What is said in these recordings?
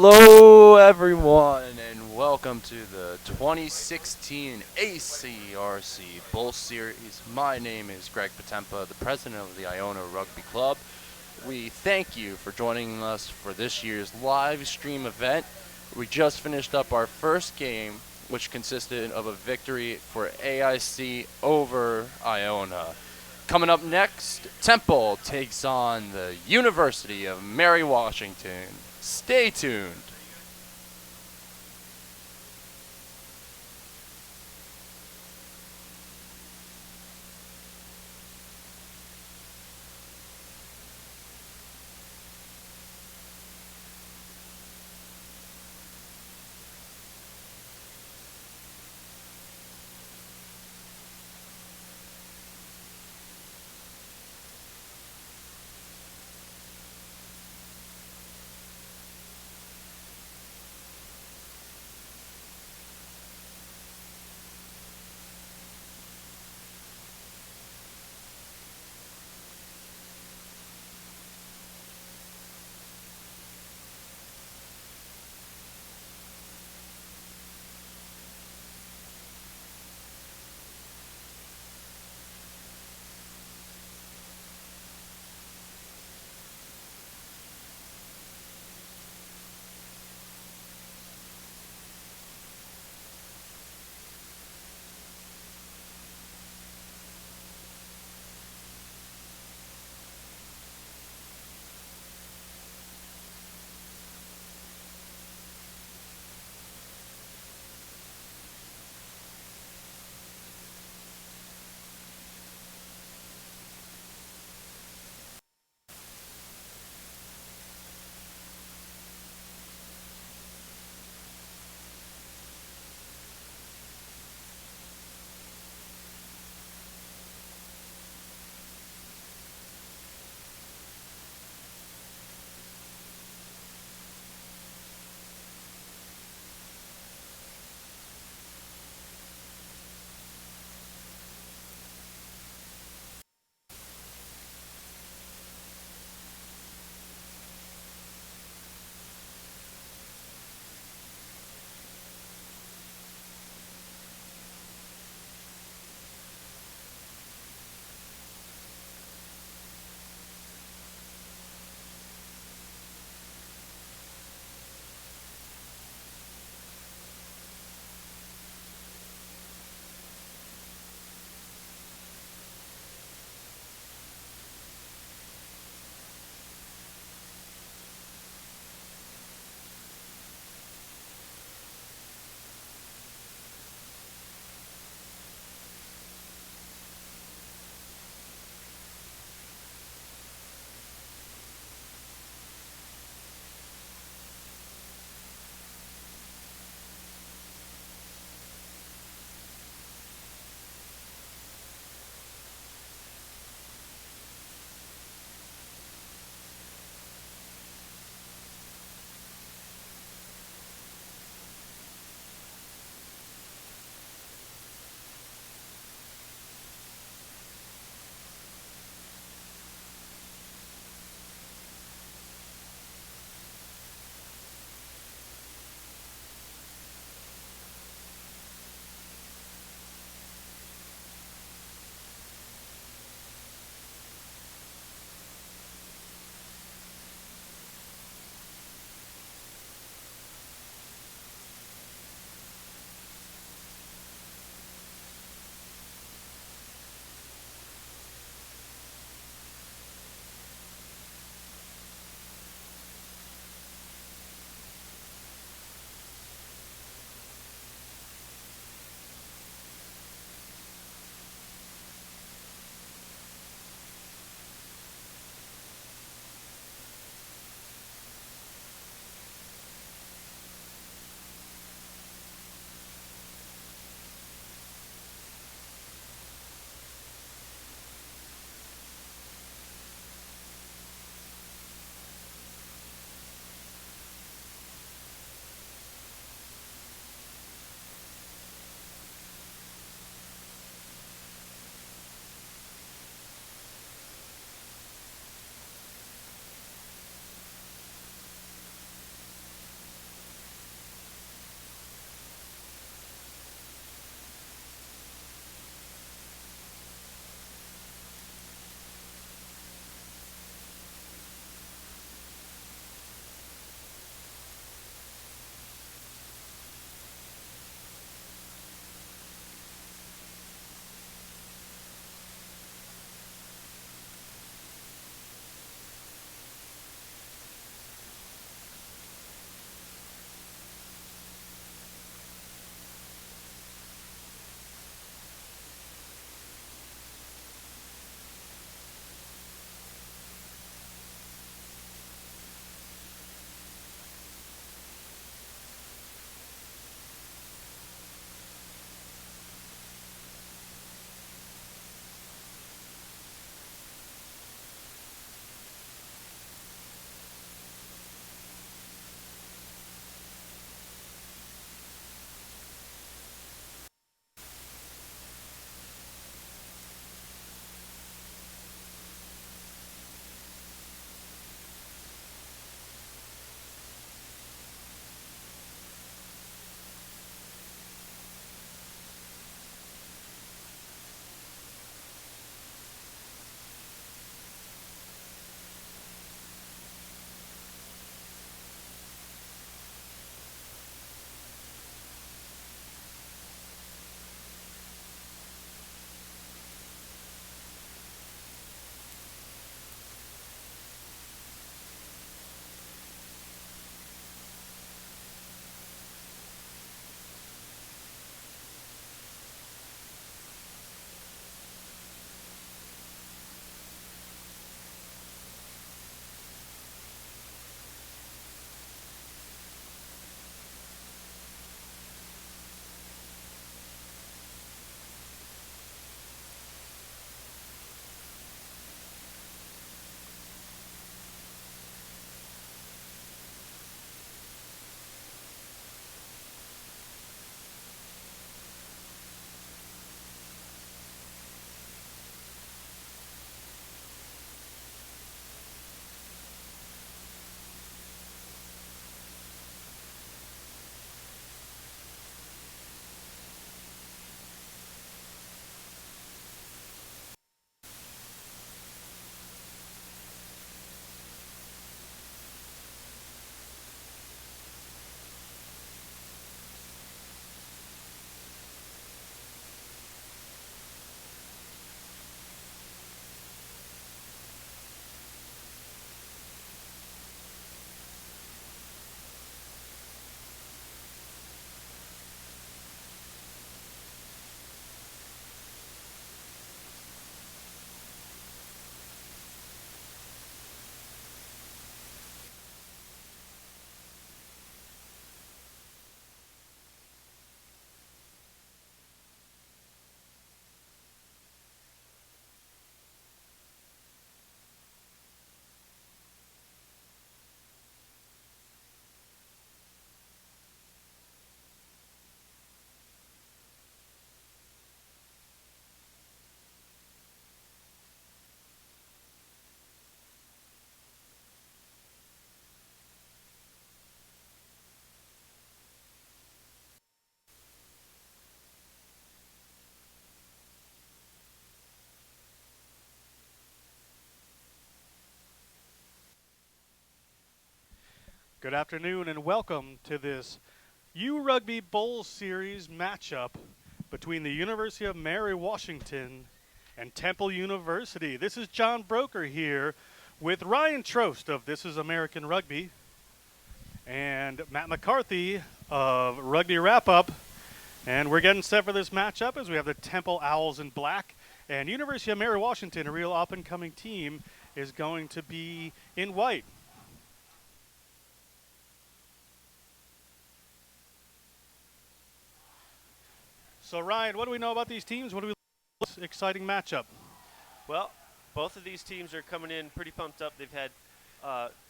Hello, everyone, and welcome to the 2016 ACRC Bull Series. My name is Greg Patempa, the president of the Iona Rugby Club. We thank you for joining us for this year's live stream event. We just finished up our first game, which consisted of a victory for AIC over Iona. Coming up next, Temple takes on the University of Mary Washington. Stay tuned. Good afternoon and welcome to this URugby Bowl Series matchup between the University of Mary Washington and Temple University. This is John Broker here with Ryan Trost of This is American Rugby and Matt McCarthy of Rugby Wrap Up. And we're getting set for this matchup as we have the Temple Owls in black and University of Mary Washington, a real up-and-coming team, is going to be in white. So Ryan, what do we know about these teams? What do we this exciting matchup? Well, both of these teams are coming in pretty pumped up. They've had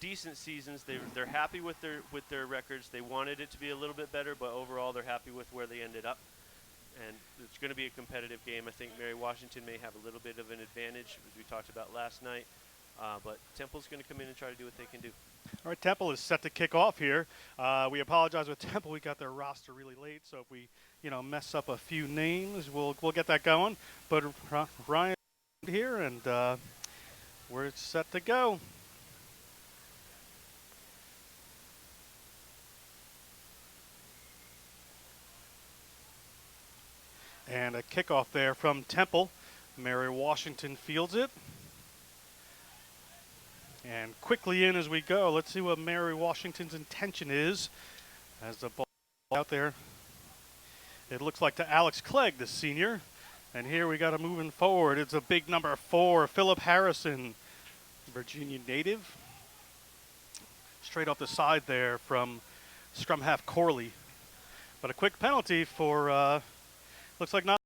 decent seasons. They're happy with their records. They wanted it to be a little bit better, but overall they're happy with where they ended up. And it's going to be a competitive game. I think Mary Washington may have a little bit of an advantage, as we talked about last night. But Temple's going to come in and try to do what they can do. All right, Temple is set to kick off here. We apologize with Temple. We got their roster really late, so if we, mess up a few names, we'll get that going. But Ryan here, and we're set to go. And a kickoff there from Temple. Mary Washington fields it. And quickly in as we go. Let's see what Mary Washington's intention is as the ball out there. It looks like to Alex Clegg, the senior. And here we got a moving forward. It's a big number 4, Philip Harrison, Virginia native. Straight off the side there from scrum half Corley. But a quick penalty for, looks like not.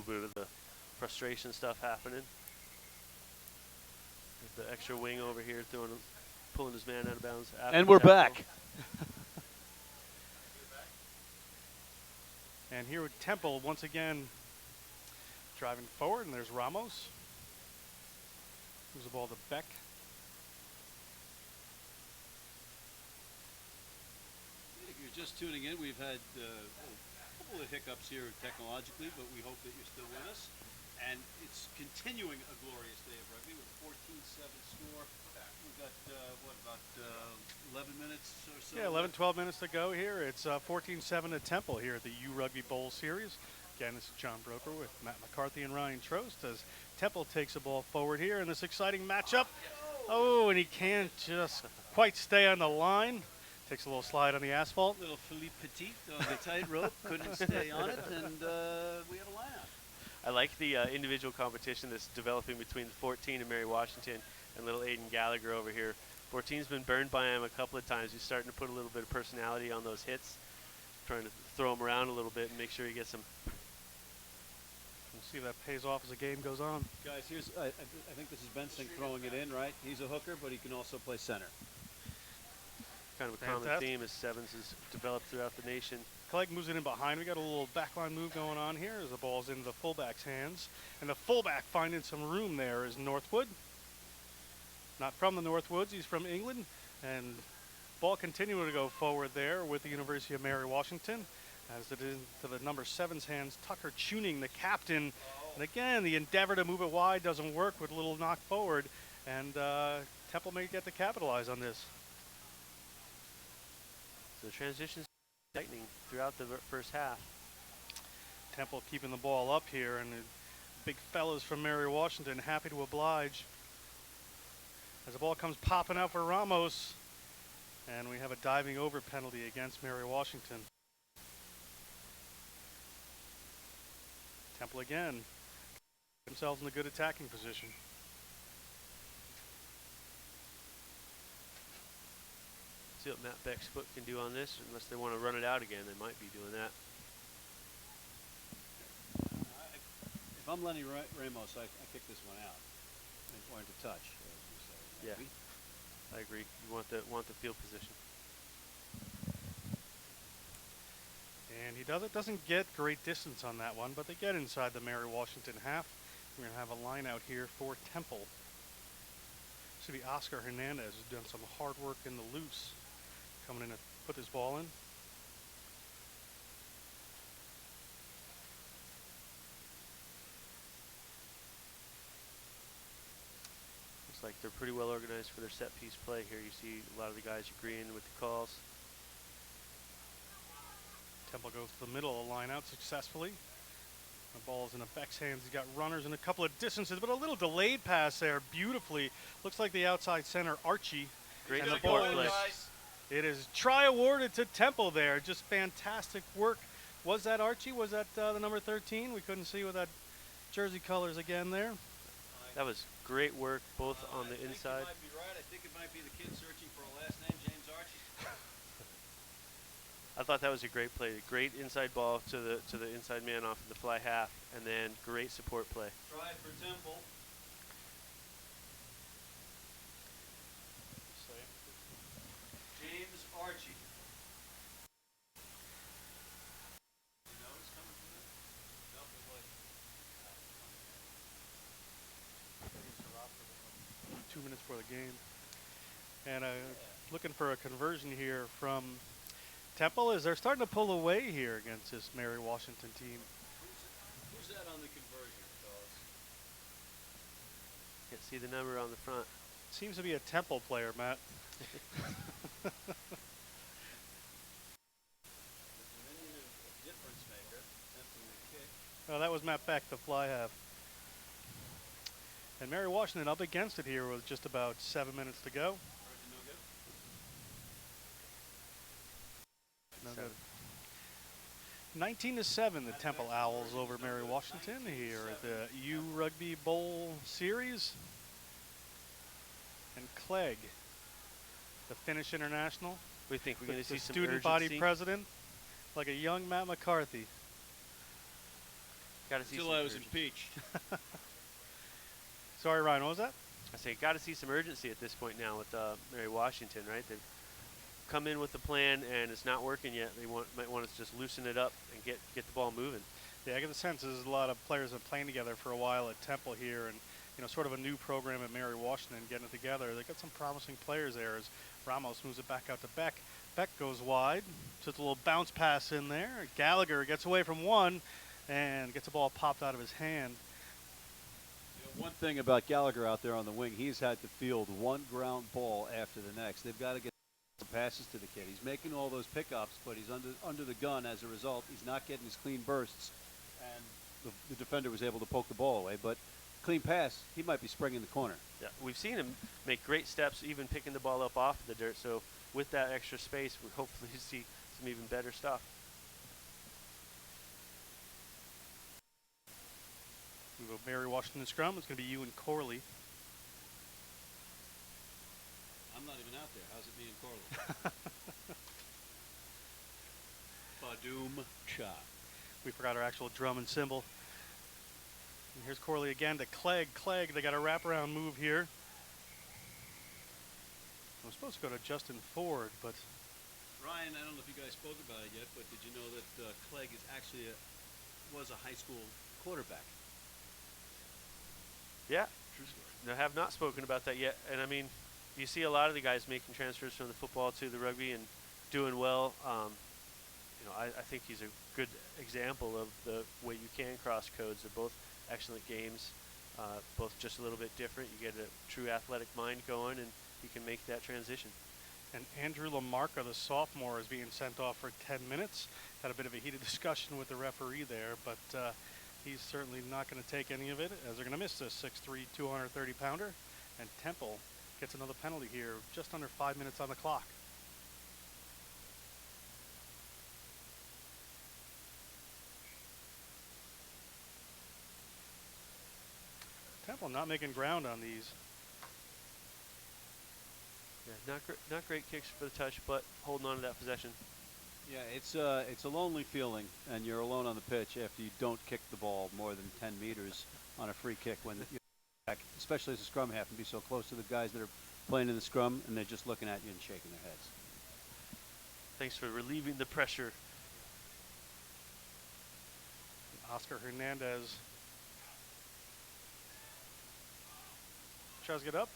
bit of the frustration stuff happening. The extra wing over here pulling his man out of bounds. And we're back. And here with Temple once again driving forward, and there's Ramos. Moves the ball to Beck. If you're just tuning in, we've had a couple of hiccups here technologically, but we hope that you're still with us. And it's continuing a glorious day of rugby with a 14-7 score. We've got, about 11 minutes or so? Yeah, 11, 12 minutes to go here. It's 14-7 at Temple here at the URugby Bowl Series. Again, this is John Broker with Matt McCarthy and Ryan Trost as Temple takes the ball forward here in this exciting matchup. Oh, and he can't just quite stay on the line. Takes a little slide on the asphalt. Little Philippe Petit on the tightrope, couldn't stay on it, and we have a lineup. I like the individual competition that's developing between 14 and Mary Washington and little Aiden Gallagher over here. 14's been burned by him a couple of times. He's starting to put a little bit of personality on those hits, trying to throw him around a little bit and make sure he gets some. We'll see if that pays off as the game goes on. Guys, I think this is Bensing throwing it in, right? He's a hooker, but he can also play center. Kind of a common theme as sevens has developed throughout the nation. Clegg moves it in behind. We got a little backline move going on here as the ball's in the fullback's hands. And the fullback finding some room there is Northwood. Not from the Northwoods, he's from England. And ball continuing to go forward there with the University of Mary Washington. As it is to the number 7's hands, Tucker Tuning, the captain. And again, the endeavor to move it wide doesn't work with a little knock forward. And Temple may get to capitalize on this. So the transition's tightening throughout the first half. Temple keeping the ball up here, and the big fellas from Mary Washington happy to oblige. As the ball comes popping out for Ramos, and we have a diving over penalty against Mary Washington. Temple again, themselves in a good attacking position. See what Matt Beck's foot can do on this. Unless they want to run it out again, they might be doing that. If I'm Lenny Ramos, I kick this one out. Or into touch, as you say. Yeah, Maybe. I agree. You want the field position. And he doesn't get great distance on that one, but they get inside the Mary Washington half. We're going to have a line out here for Temple. This will be Oscar Hernandez, who's done some hard work in the loose. Coming in to put this ball in. Looks like they're pretty well organized for their set piece play here. You see a lot of the guys agreeing with the calls. Temple goes to the middle of the line out successfully. The ball's in a Beck's hands. He's got runners in a couple of distances, but a little delayed pass there beautifully. Looks like the outside center, Archie. Great And the support ball play. It is try awarded to Temple there. Just fantastic work. Was that Archie? Was that the number 13? We couldn't see with that jersey colors again there. That was great work both on the inside. I think you might be right. I think it might be the kid searching for a last name, James Archie. I thought that was a great play. Great inside ball to the inside man off of the fly half, and then great support play. Try for Temple. James Archie. You know he's coming from there? No, 2 minutes for the game. And looking for a conversion here from Temple as they're starting to pull away here against this Mary Washington team. who's that on the conversion, fellas? Can't see the number on the front. Seems to be a Temple player, Matt. Difference maker, attempting the kick. Oh, that was Matt Beck, the fly half. And Mary Washington up against it here with just about 7 minutes to go. No good. 19-7, the Temple Owls over Mary Washington here at the URugby Bowl Series. And Clegg, the Finnish international, We think we're going to see the some student urgency. body president, like a young Matt McCarthy. Got to see Until some I was urgency. impeached. Sorry, Ryan, what was that? I say, got to see some urgency at this point now with Mary Washington, right? They've come in with the plan, and it's not working yet. They might want to just loosen it up and get the ball moving. Yeah, I get the sense there's a lot of players that have been playing together for a while at Temple here, and sort of a new program at Mary Washington getting it together. They got some promising players there as Ramos moves it back out to Beck. Beck goes wide, just a little bounce pass in there. Gallagher gets away from one and gets the ball popped out of his hand. One thing about Gallagher out there on the wing, he's had to field one ground ball after the next. They've got to get some passes to the kid. He's making all those pickups, but he's under the gun as a result. He's not getting his clean bursts, and the defender was able to poke the ball away. But clean pass, he might be springing the corner. Yeah, we've seen him make great steps, even picking the ball up off the dirt. So with that extra space, we hopefully see some even better stuff. We go Mary Washington scrum. It's going to be you and Corley. I'm not even out there. How's it me and Corley? Badoom cha. We forgot our actual drum and cymbal. And here's Corley again to Clegg. Clegg, they got a wraparound move here. I was supposed to go to Justin Ford, but Ryan, I don't know if you guys spoke about it yet, but did you know that Clegg is actually was a high school quarterback? Yeah, I have not spoken about that yet. And I mean, you see a lot of the guys making transfers from the football to the rugby and doing well. I think he's a good example of the way you can cross codes. They're both excellent games, both just a little bit different. You get a true athletic mind going, and you can make that transition. and Andrew Lamarca, the sophomore, is being sent off for 10 minutes. Had a bit of a heated discussion with the referee there, but he's certainly not going to take any of it, as they're going to miss this 6'3", 230-pounder. And Temple gets another penalty here, just under 5 minutes on the clock. Temple not making ground on these. Yeah, not great kicks for the touch, but holding on to that possession. Yeah, it's a lonely feeling, and you're alone on the pitch after you don't kick the ball more than 10 meters on a free kick when you're back, especially as a scrum half, and be so close to the guys that are playing in the scrum, and they're just looking at you and shaking their heads. Thanks for relieving the pressure. Oscar Hernandez tries to get up,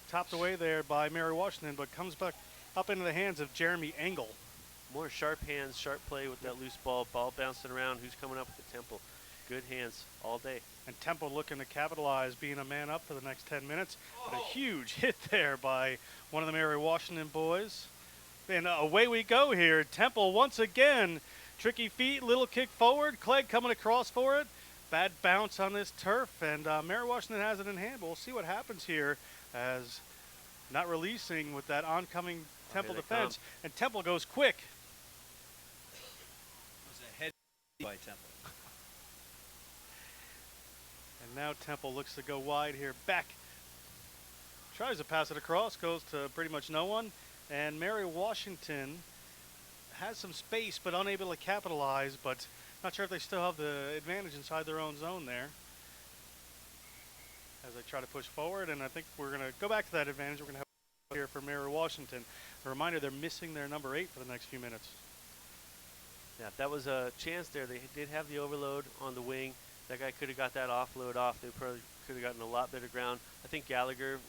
topped away there by Mary Washington, but comes back up into the hands of Jeremy Engel. More sharp hands, sharp play with that loose ball bouncing around. Who's coming up with the Temple? Good hands all day. And Temple looking to capitalize, being a man up for the next 10 minutes. But a huge hit there by one of the Mary Washington boys. And away we go here. Temple once again. Tricky feet, little kick forward. Clegg coming across for it. Bad bounce on this turf, and Mary Washington has it in hand. We'll see what happens here as not releasing with that oncoming Temple defense. And Temple goes quick. It was a head by Temple. And now Temple looks to go wide here. Beck tries to pass it across, goes to pretty much no one. And Mary Washington has some space but unable to capitalize, but not sure if they still have the advantage inside their own zone there as they try to push forward. And I think we're going to go back to that advantage. We're going to have here for Mary Washington. A reminder, they're missing their number 8 for the next few minutes. Yeah, that was a chance there. They did have the overload on the wing. That guy could have got that offload off. They probably could have gotten a lot better ground. I think Gallagher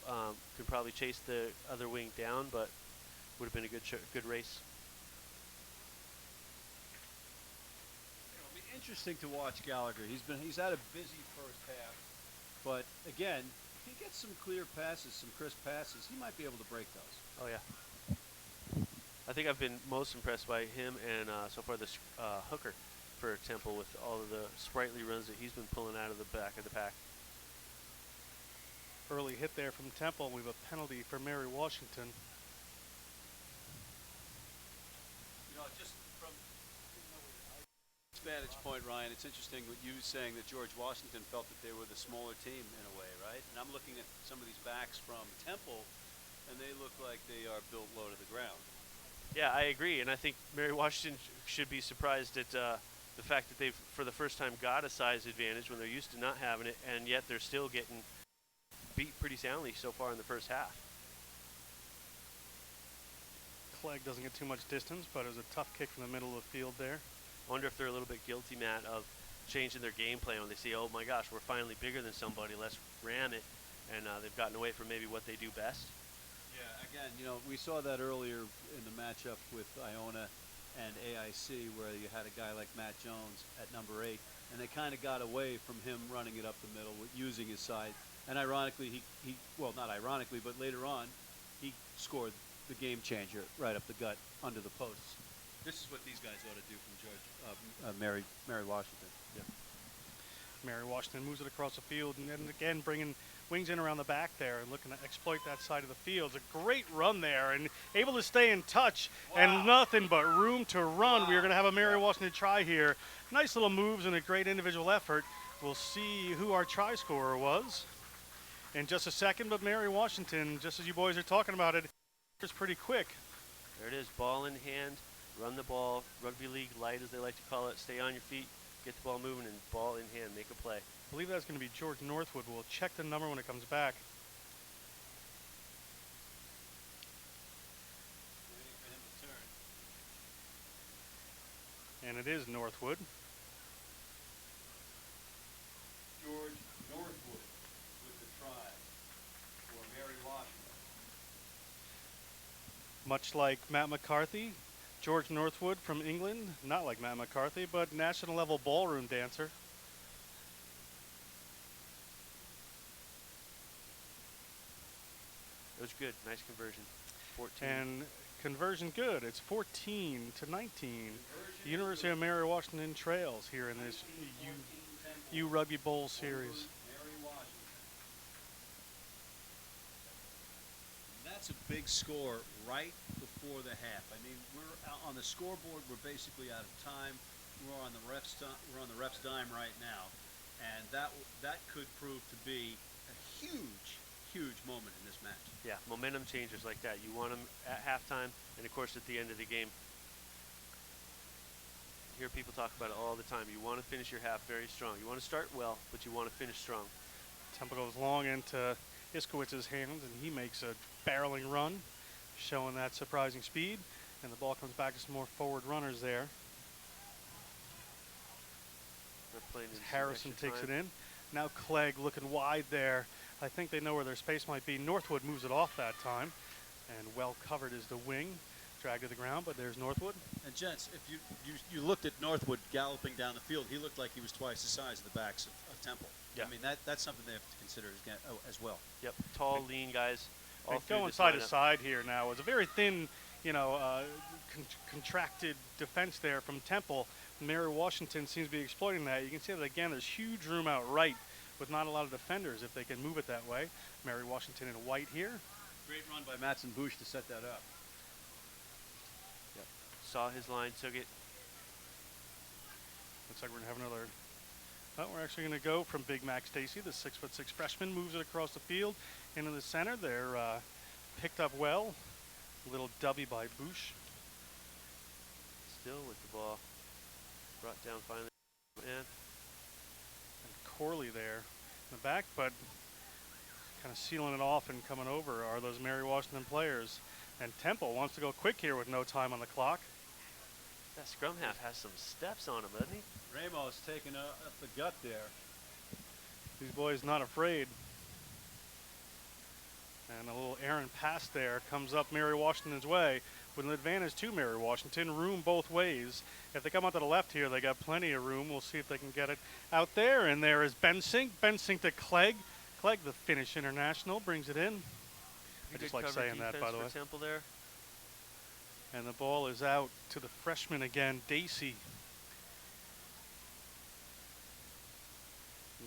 could probably chase the other wing down, but would have been a good race. It'll be interesting to watch Gallagher. He's had a busy first half, but again, if he gets some clear passes, some crisp passes, he might be able to break those. Oh yeah. I think I've been most impressed by him and so far this hooker for Temple with all of the sprightly runs that he's been pulling out of the back of the pack. Early hit there from Temple. We have a penalty for Mary Washington. You know, just from vantage point, Ryan, it's interesting what you saying that George Washington felt that they were the smaller team in a way, right? And I'm looking at some of these backs from Temple, and they look like they are built low to the ground. Yeah, I agree, and I think Mary Washington should be surprised at the the fact that they've, for the first time, got a size advantage when they're used to not having it, and yet they're still getting beat pretty soundly so far in the first half. Clegg doesn't get too much distance, but it was a tough kick from the middle of the field there. I wonder if they're a little bit guilty, Matt, of changing their game plan when they see, oh my gosh, we're finally bigger than somebody, let's ram it, and they've gotten away from maybe what they do best. Yeah, again, you know, we saw that earlier in the matchup with Iona and AIC, where you had a guy like Matt Jones at number 8, and they kind of got away from him running it up the middle with using his side. And ironically, he well, not ironically, but later on, he scored the game changer right up the gut under the posts. This is what these guys ought to do from Mary Washington. Yep. Mary Washington moves it across the field, and then again bringing wings in around the back there and looking to exploit that side of the field. It's a great run there and able to stay in touch. Wow. And nothing but room to run. We are going to have a Mary Washington try here. Nice little moves and a great individual effort. We'll see who our try scorer was in just a second, but Mary Washington, just as you boys are talking about it, it's pretty quick. There it is, ball in hand, run the ball, rugby league light as they like to call it, stay on your feet, get the ball moving, and ball in hand, make a play. I believe that's going to be George Northwood. We'll check the number when it comes back. Waiting for him to turn. And it is Northwood. George Northwood with the try for Mary Washington. Much like Matt McCarthy, George Northwood from England, not like Matt McCarthy, but national level ballroom dancer. It was good, nice conversion. 14. And conversion good. It's 14 to 19. The University of Mary Washington trails here in this URugby Bowl series. Mary Washington. That's a big score right before the half. I mean, we're out on the scoreboard. We're basically out of time. We're on the refs. We're on the refs' dime right now, and that could prove to be a huge moment in this match. Yeah, momentum changers like that. You want them at halftime, and of course at the end of the game. You hear people talk about it all the time. You want to finish your half very strong. You want to start well, but you want to finish strong. Temple goes long into Iskowitz's hands, and he makes a barreling run, showing that surprising speed. And the ball comes back to some more forward runners there. They're playing in some Harrison extra takes it time. in. Now Clegg looking wide there. I think they know where their space might be. Northwood moves it off that time. And well covered is the wing. Dragged to the ground, but there's Northwood. And gents, if you looked at Northwood galloping down the field, he looked like he was twice the size of the backs of Temple. Yeah. I mean, that's something they have to consider as well. Yep, tall, lean guys. All And through going this side to lineup. side here now. It's a very thin, contracted defense there from Temple. Mary Washington seems to be exploiting that. You can see that again. There's huge room out right with not a lot of defenders if they can move it that way. Mary Washington in white here. Great run by Matson Bush to set that up. Yep. Saw his line, took it. Looks like we're going to have another. Oh, we're actually going to go from Big Mac Stacy, the 6'6" freshman, moves it across the field into the center. They're picked up well. Little dubby by Bush. Still with the ball. Brought down finally. And And Corley there in the back, but kind of sealing it off and coming over are those Mary Washington players. And Temple wants to go quick here with no time on the clock. that scrum half has some steps on him, doesn't he? Ramos taking up the gut there. These boys not afraid. And a little errant pass there comes up Mary Washington's way with an advantage to Mary Washington. Room both ways. If they come out to the left here, they got plenty of room. We'll see if they can get it out there. And there is Bensink. Bensink to Clegg. Clegg, the Finnish international, brings it in. I just like saying that, by the way. Temple there. And the ball is out to the freshman again, Dacey.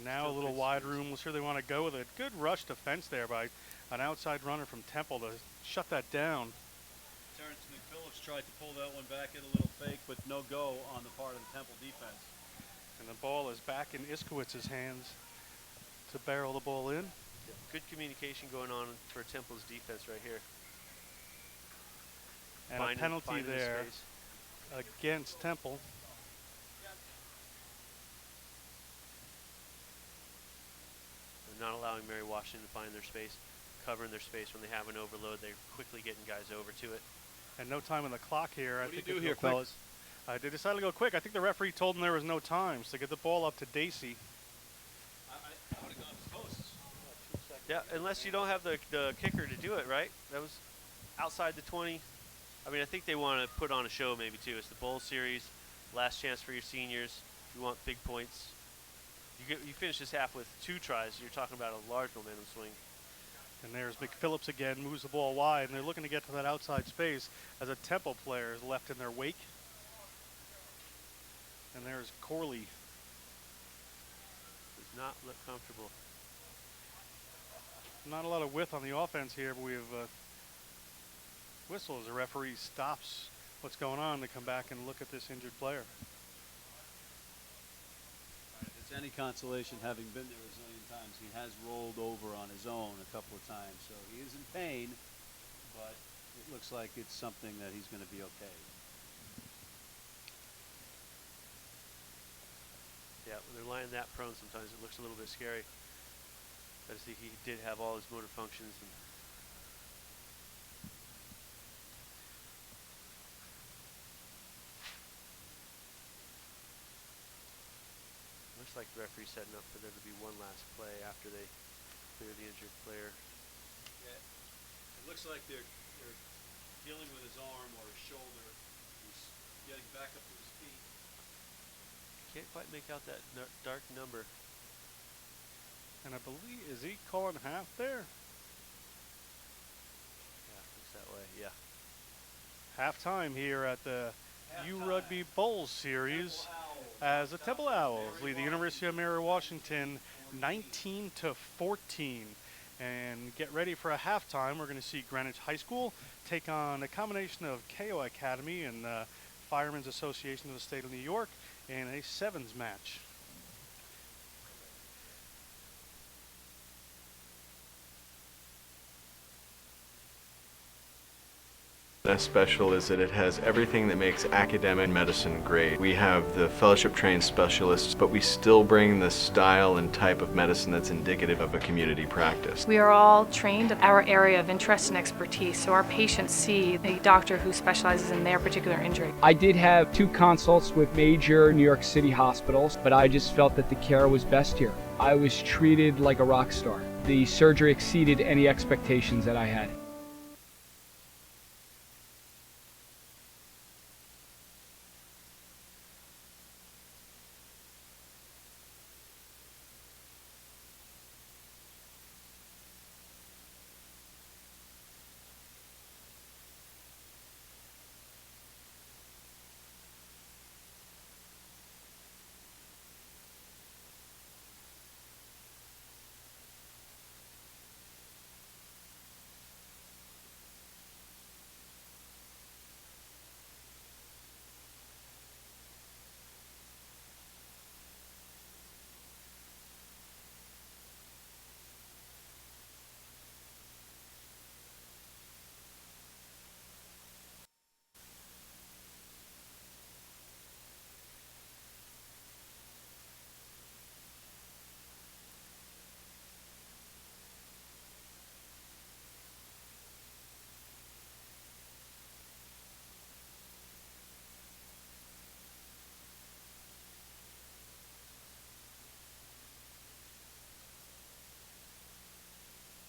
Now Still a little good wide space. room. We'll see where they want to go with it. Good rush defense there by an outside runner from Temple to shut that down. Terrence McPhillips tried to pull that one back in a little fake, but no go on the part of the Temple defense. And the ball is back in Iskowitz's hands to barrel the ball in. Yep. Good communication going on for Temple's defense right here. And a penalty finding the there space. against Temple. not allowing Mary Washington to find their space, covering their space when they have an overload. They're quickly getting guys over to it. And no time on the clock here. What do you do here, quick. fellas? They decided to go quick. I think the referee told them there was no time, so get the ball up to Dacey. I would have gone to posts. Yeah, unless you don't have the kicker to do it, right? That was outside the 20. I mean, I think they want to put on a show maybe too. It's the bowl series, last chance for your seniors. If you want big points, you finish this half with 2 tries. You're talking about a large momentum swing. And there's McPhillips again, moves the ball wide, and they're looking to get to that outside space as a Temple player is left in their wake. And there's Corley. Does not look comfortable. Not a lot of width on the offense here, but we have a whistle as the referee stops what's going on to come back and look at this injured player. If it's any consolation, having been there a zillion times, he has rolled over on his own a couple of times. So he is in pain, but it looks like it's something that he's going to be okay. Yeah, when they're lying that prone, sometimes it looks a little bit scary. But I think he did have all his motor functions. And looks like the referee's setting up for there to be one last play after they clear the injured player. Yeah, it looks like they're dealing with his arm or his shoulder. He's getting back up to his feet. Can't quite make out that dark number. And I believe, is he calling half there? Yeah, looks that way, yeah. Halftime here at the URugby Bowl Series as the Temple Owls lead the University of Mary Washington 19-14. And get ready for a halftime. We're going to see Greenwich High School take on a combination of KEIO Academy and Firemen's Association of the State of New York in a sevens match. That's special is that it has everything that makes academic medicine great. We have the fellowship-trained specialists, but we still bring the style and type of medicine that's indicative of a community practice. We are all trained in our area of interest and expertise, so our patients see a doctor who specializes in their particular injury. I did have 2 consults with major New York City hospitals, but I just felt that the care was best here. I was treated like a rock star. The surgery exceeded any expectations that I had.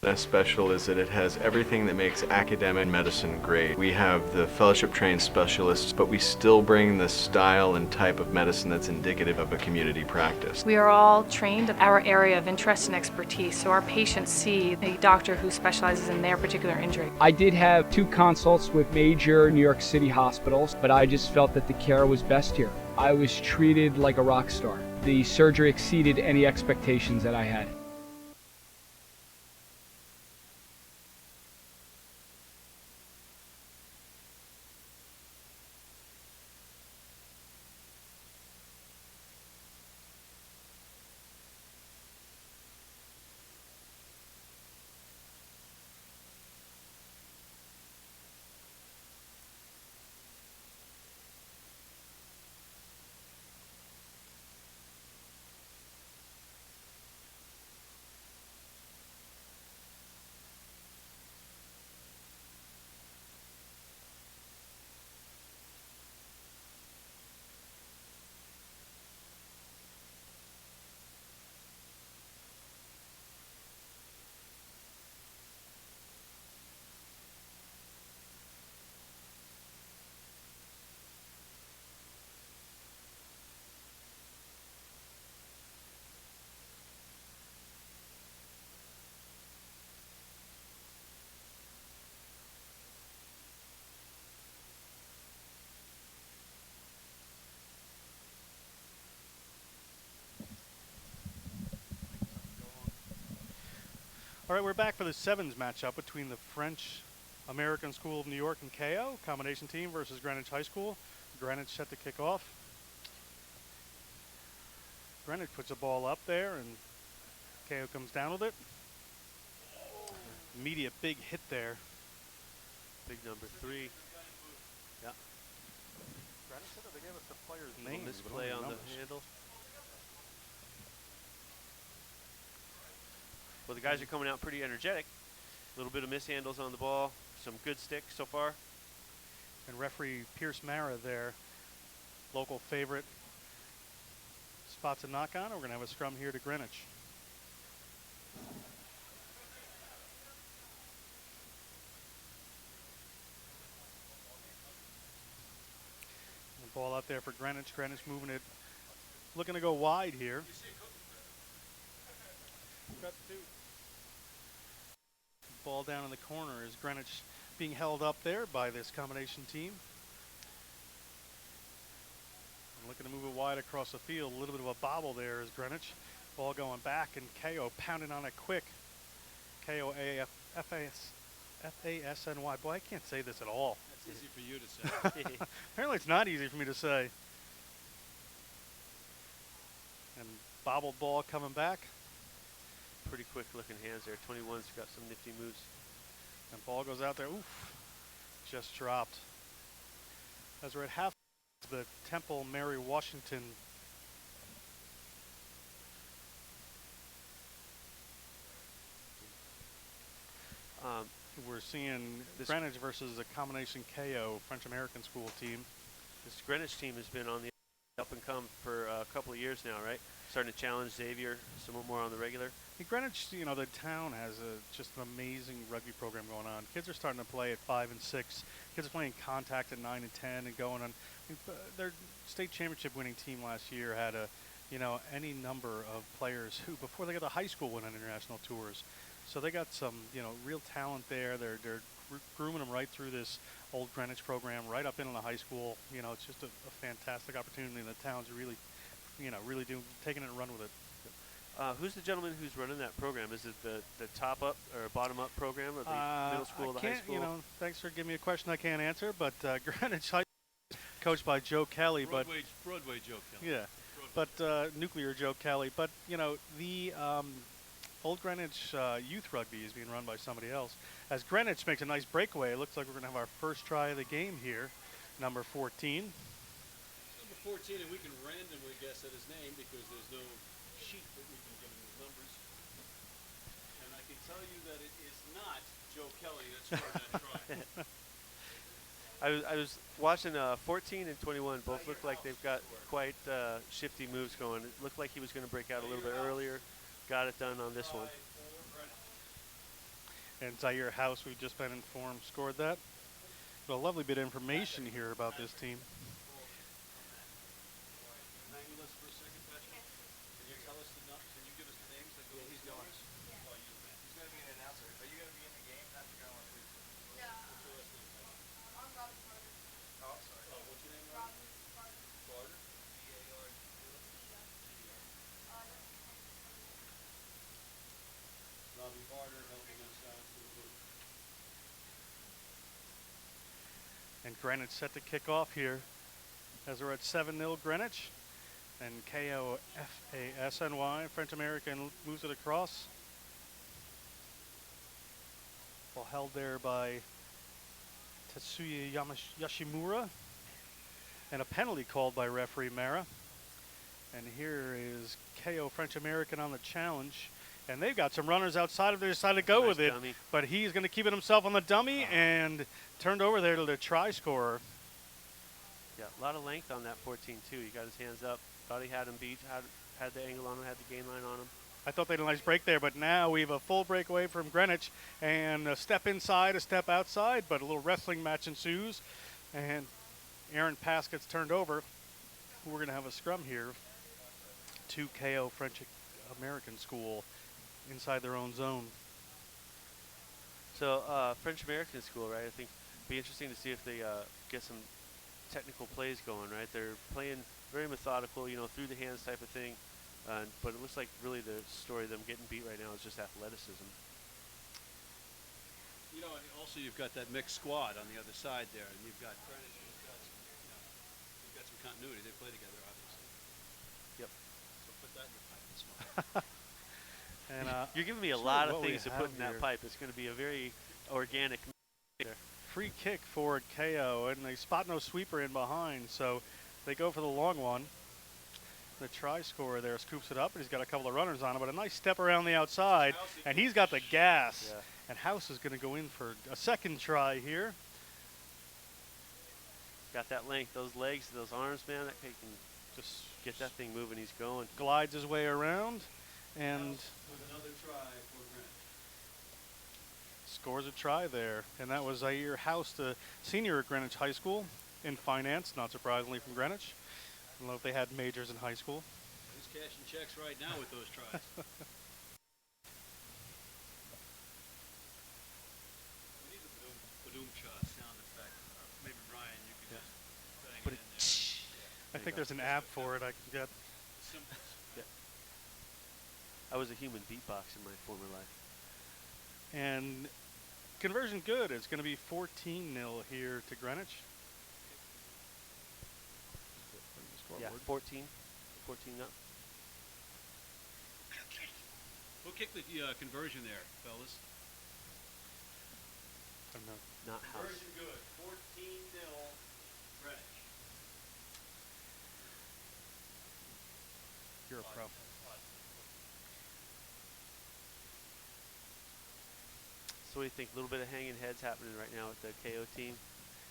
That's special is that it has everything that makes academic medicine great. We have the fellowship-trained specialists, but we still bring the style and type of medicine that's indicative of a community practice. We are all trained in our area of interest and expertise, so our patients see a doctor who specializes in their particular injury. I did have 2 consults with major New York City hospitals, but I just felt that the care was best here. I was treated like a rock star. The surgery exceeded any expectations that I had. All right, we're back for the sevens matchup between the French American School of New York and KEIO combination team versus Greenwich High School. Greenwich set to kick off. Greenwich puts a ball up there, and KEIO comes down with it. Immediate big hit there. Big number 3. Yeah. Greenwich said that they gave us the player's Little name. misplay on the handle. Well, the guys are coming out pretty energetic. A little bit of mishandles on the ball. Some good stick so far. And referee Pierce Mara there, local favorite, spots a knock on. We're going to have a scrum here to Greenwich. The ball out there for Greenwich. Greenwich moving it, looking to go wide here. Cut 2. Ball down in the corner is Greenwich being held up there by this combination team. And looking to move it wide across the field. A little bit of a bobble there is Greenwich. Ball going back, and KEIO pounding on it quick. KEIO FASNY. Boy, I can't say this at all. That's easy for you to say. Apparently it's not easy for me to say. And bobbled ball coming back. Pretty quick looking hands there. 21's got some nifty moves. And ball goes out there. Oof. Just dropped. As we're at half, the Temple Mary Washington we're seeing Greenwich versus a combination KEIO French American School team. This Greenwich team has been on the up and come for a couple of years now, right? Starting to challenge Xavier somewhat more on the regular. In Greenwich, you know, the town has just an amazing rugby program going on. Kids are starting to play at 5 and 6. Kids are playing contact at 9 and 10 and going on. Their state championship winning team last year had any number of players who, before they got to high school, went on international tours. So they got some, real talent there. They're grooming them right through this old Greenwich program, right up into the high school. It's just a fantastic opportunity, and the town's really, really taking it and run with it. Who's the gentleman who's running that program? Is it the top up or bottom up program of the middle school, the high school? Thanks for giving me a question I can't answer. But Greenwich High School, coached by Joe Kelly, Broadway Joe Kelly. Yeah, but nuclear Joe Kelly. But the Old Greenwich youth rugby is being run by somebody else. As Greenwich makes a nice breakaway, it looks like we're going to have our first try of the game here. Number 14. Number 14, and we can randomly guess at his name because there's no sheet that we can give him his numbers. And I can tell you that it is not Joe Kelly that scored that try. I was watching 14 and 21. Both look like they've got quite shifty moves going. It looked like he was going to break out a little bit earlier. Got it done on this one. And Zaire House, we've just been informed, scored that. But a lovely bit of information here about this team. Hang with us for a second, Patrick. Can you tell us can you give us the names that go with these numbers? Oh, you the man. He's going to be an announcer. Are you going to be in the game? That's going to be. What's your last name, Patrick? I'm Robert Carter. Oh, I'm sorry. Oh, what's your name, Robert? Carter? Robbie Carter helping us out to the booth. And Greenwich set to kick off here as we're at 7-0 Greenwich. And KEIO FASNY, French American, moves it across. Ball held there by Tetsuya Yoshimura. And a penalty called by referee Mara. And here is KEIO French American on the challenge. And they've got some runners outside of there, decided to go Nice with it. dummy. But he's going to keep it himself on the dummy and turned over there to the try scorer. Yeah, a lot of length on that 14 too. He got his hands up. Thought he had him beat. Had the angle on him. Had the gain line on him. I thought they had a nice break there, but now we have a full breakaway from Greenwich. And a step inside, a step outside, but a little wrestling match ensues. And Aaron Pass gets turned over. We're going to have a scrum here to KEIO French American School inside their own zone. So French American school, right? I think it'd be interesting to see if they get some technical plays going, right? They're playing very methodical, through the hands type of thing. But it looks like really the story of them getting beat right now is just athleticism. You know, and also you've got that mixed squad on the other side there, and you've got Greenwich, you've got some continuity. They play together, obviously. Yep. So put that in your pipe and smoke. And You're giving me a that's lot really of what we things to have put in that here. pipe. It's going to be a very organic there. Free kick for KEIO, and they spot no sweeper in behind, so they go for the long one. The try scorer there scoops it up, and he's got a couple of runners on him, but a nice step around the outside, and he's got the gas. Yeah. And House is going to go in for a second try here. Got that length, those legs, those arms, man. That he can Just get that thing moving. He's going. glides his way around and With another try for Greenwich. scores a try there. And that was Zaire House, the senior at Greenwich High School in finance, not surprisingly from Greenwich. I don't know if they had majors in high school. He's cashing checks right now with those tries. We need the badoom shot sound effect. Maybe Ryan, you could just bang Put it it- in there. I think there's an app for it I can get. Simple. I was a human beatbox in my former life. And conversion good. It's going to be 14-0 here to Greenwich. Yeah, 14 up. Who kicked the conversion there, fellas? I don't know. Not House. Conversion good. 14-0 Greenwich. You're a pro. So what do you think? A little bit of hanging heads happening right now with the KO team.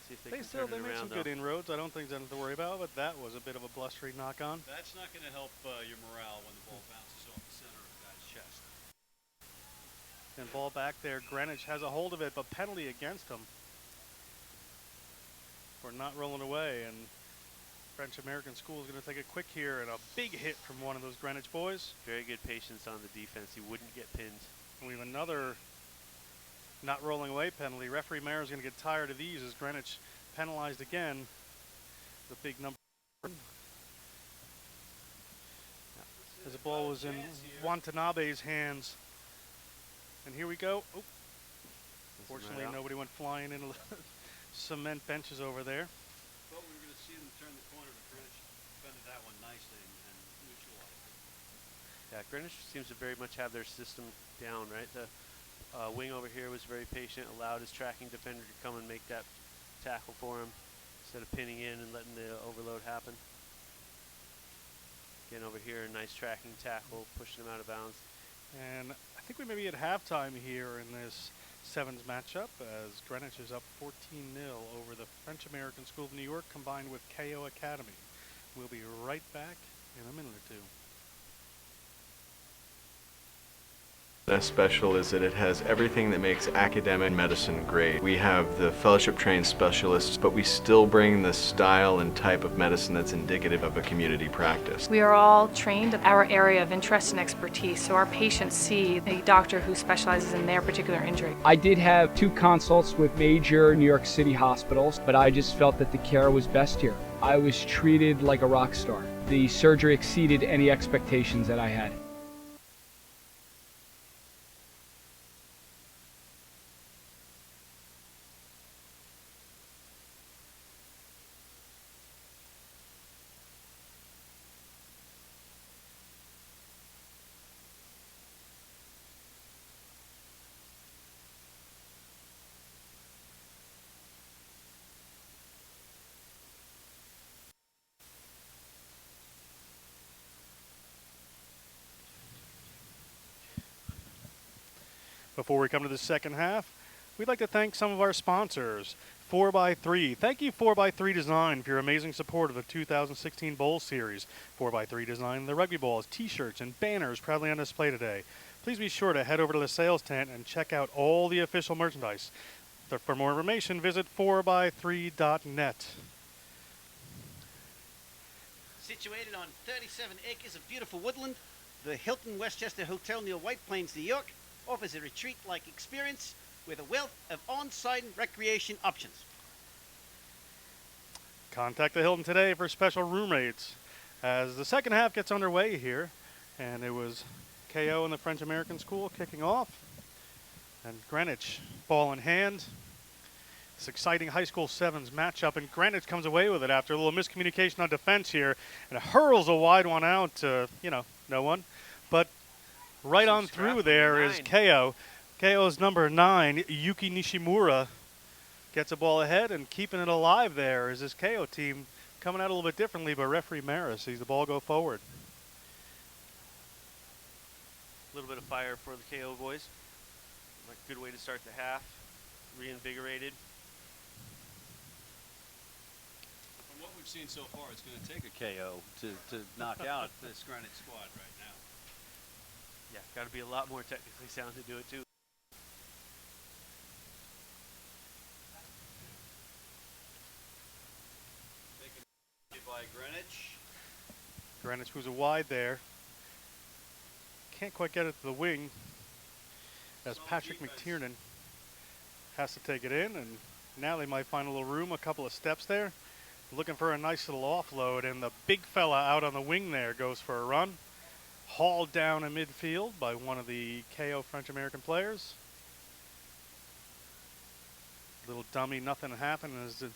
See if they can They turn it made around. some good inroads. I don't think there's anything to worry about, but that was a bit of a blustery knock-on. That's not going to help your morale when the ball bounces off the center of the guy's chest. And ball back there. Greenwich has a hold of it, but penalty against him for not rolling away. And French American School is going to take a quick here and a big hit from one of those Greenwich boys. Very good patience on the defense. He wouldn't get pinned. And we have another not rolling away penalty. Referee Mayer is going to get tired of these as Greenwich penalized again. The big number. As the ball was in Watanabe's hands. And here we go. Oh, fortunately, nobody went flying into the cement benches over there. Thought we were going to see them turn the corner, but Greenwich defended that one nicely and neutralized it. Yeah, Greenwich seems to very much have their system down, right? The wing over here was very patient, allowed his tracking defender to come and make that tackle for him instead of pinning in and letting the overload happen. Again, over here, nice tracking tackle, pushing him out of bounds. And I think we may be at halftime here in this sevens matchup as Greenwich is up 14-0 over the French American School of New York combined with KEIO Academy. We'll be right back in a minute or two. Best special is that it has everything that makes academic medicine great. We have the fellowship-trained specialists, but we still bring the style and type of medicine that's indicative of a community practice. We are all trained in our area of interest and expertise, so our patients see a doctor who specializes in their particular injury. I did have 2 consults with major New York City hospitals, but I just felt that the care was best here. I was treated like a rock star. The surgery exceeded any expectations that I had. Before we come to the second half, we'd like to thank some of our sponsors. 4x3. Thank you 4x3 Design for your amazing support of the 2016 Bowl Series. 4x3 Design, the rugby balls, t-shirts, and banners proudly on display today. Please be sure to head over to the sales tent and check out all the official merchandise. For more information, visit 4x3.net. Situated on 37 acres of beautiful woodland, the Hilton Westchester Hotel near White Plains, New York, offers a retreat-like experience with a wealth of on-site recreation options. Contact the Hilton today for special room rates. As the second half gets underway here, and it was KEIO and the French American School kicking off. And Greenwich, ball in hand. This exciting high school sevens matchup, and Greenwich comes away with it after a little miscommunication on defense here, and hurls a wide one out to, no one. But right Some on scrap through on the there is 9. KEIO. KEIO's number 9, Yuki Nishimura, gets a ball ahead and keeping it alive there is this KEIO team coming out a little bit differently, but referee Maris sees the ball go forward. A little bit of fire for the KO boys. Like good way to start the half. Reinvigorated. From what we've seen so far, it's going to take a KO to knock out this Greenwich squad right now. Yeah, got to be a lot more technically sound to do it too. Taken by Greenwich. Greenwich moves a wide there. Can't quite get it to the wing as Solid Patrick defense. McTiernan has to take it in, and now they might find a little room, a couple of steps there. Looking for a nice little offload, and the big fella out on the wing there goes for a run. Hauled down in midfield by one of the KO French-American players. Little dummy, nothing happened as the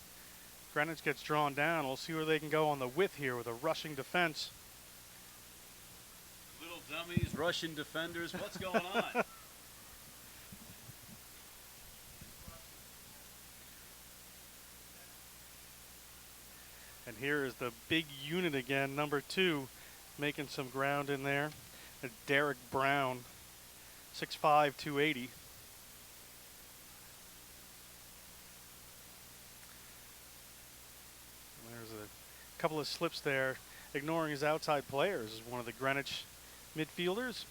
Greenwich gets drawn down. We'll see where they can go on the width here with a rushing defense. Little dummies, Russian defenders. What's going on? And here is the big unit again, number 2, making some ground in there. Derek Brown, 6'5", 280. There's a couple of slips there, ignoring his outside players, is one of the Greenwich midfielders.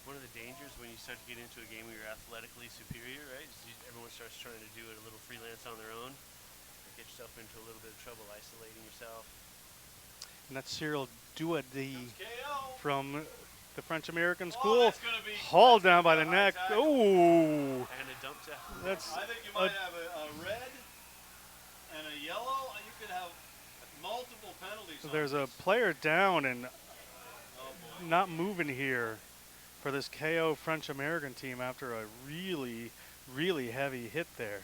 One of the dangers when you start to get into a game where you're athletically superior, right? Is everyone starts trying to do it a little freelance on their own. Get yourself into a little bit of trouble isolating yourself. And that's Cyril Duadi KO. from the French-American Oh, school. that's gonna be- Hauled down by the high neck. tackle. Ooh. And a dump tackle. That's I think you might have a red and a yellow. You could have multiple penalties. on there's a this. player down and Oh boy. not moving here for this KO French-American team after a really, really heavy hit there.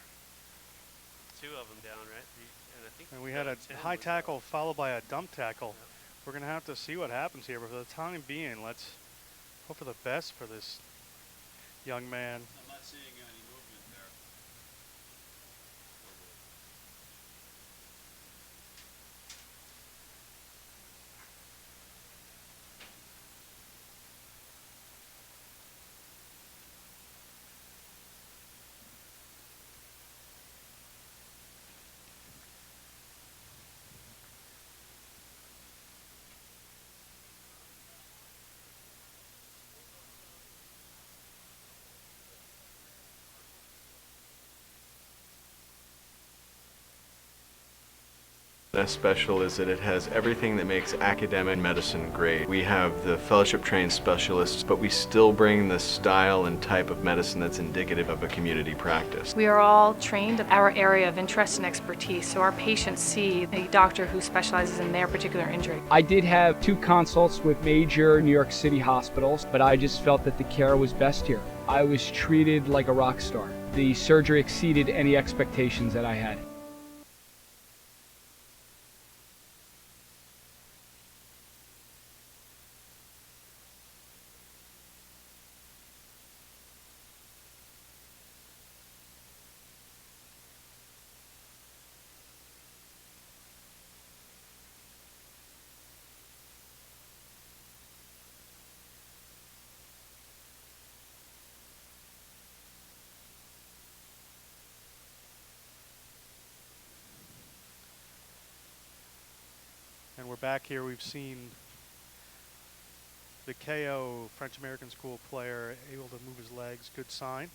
2 of them down, right? And I think And we had a 10 high was tackle followed by a dump tackle. Yep. We're going to have to see what happens here, but for the time being, let's hope for the best for this young man. I'm not seeing any movement there. That's special is that it has everything that makes academic medicine great. We have the fellowship trained specialists, but we still bring the style and type of medicine that's indicative of a community practice. We are all trained in our area of interest and expertise, so our patients see a doctor who specializes in their particular injury. I did have 2 consults with major New York City hospitals, but I just felt that the care was best here. I was treated like a rock star. The surgery exceeded any expectations that I had. And we're back here. We've seen the KO French-American school player able to move his legs. Good sign.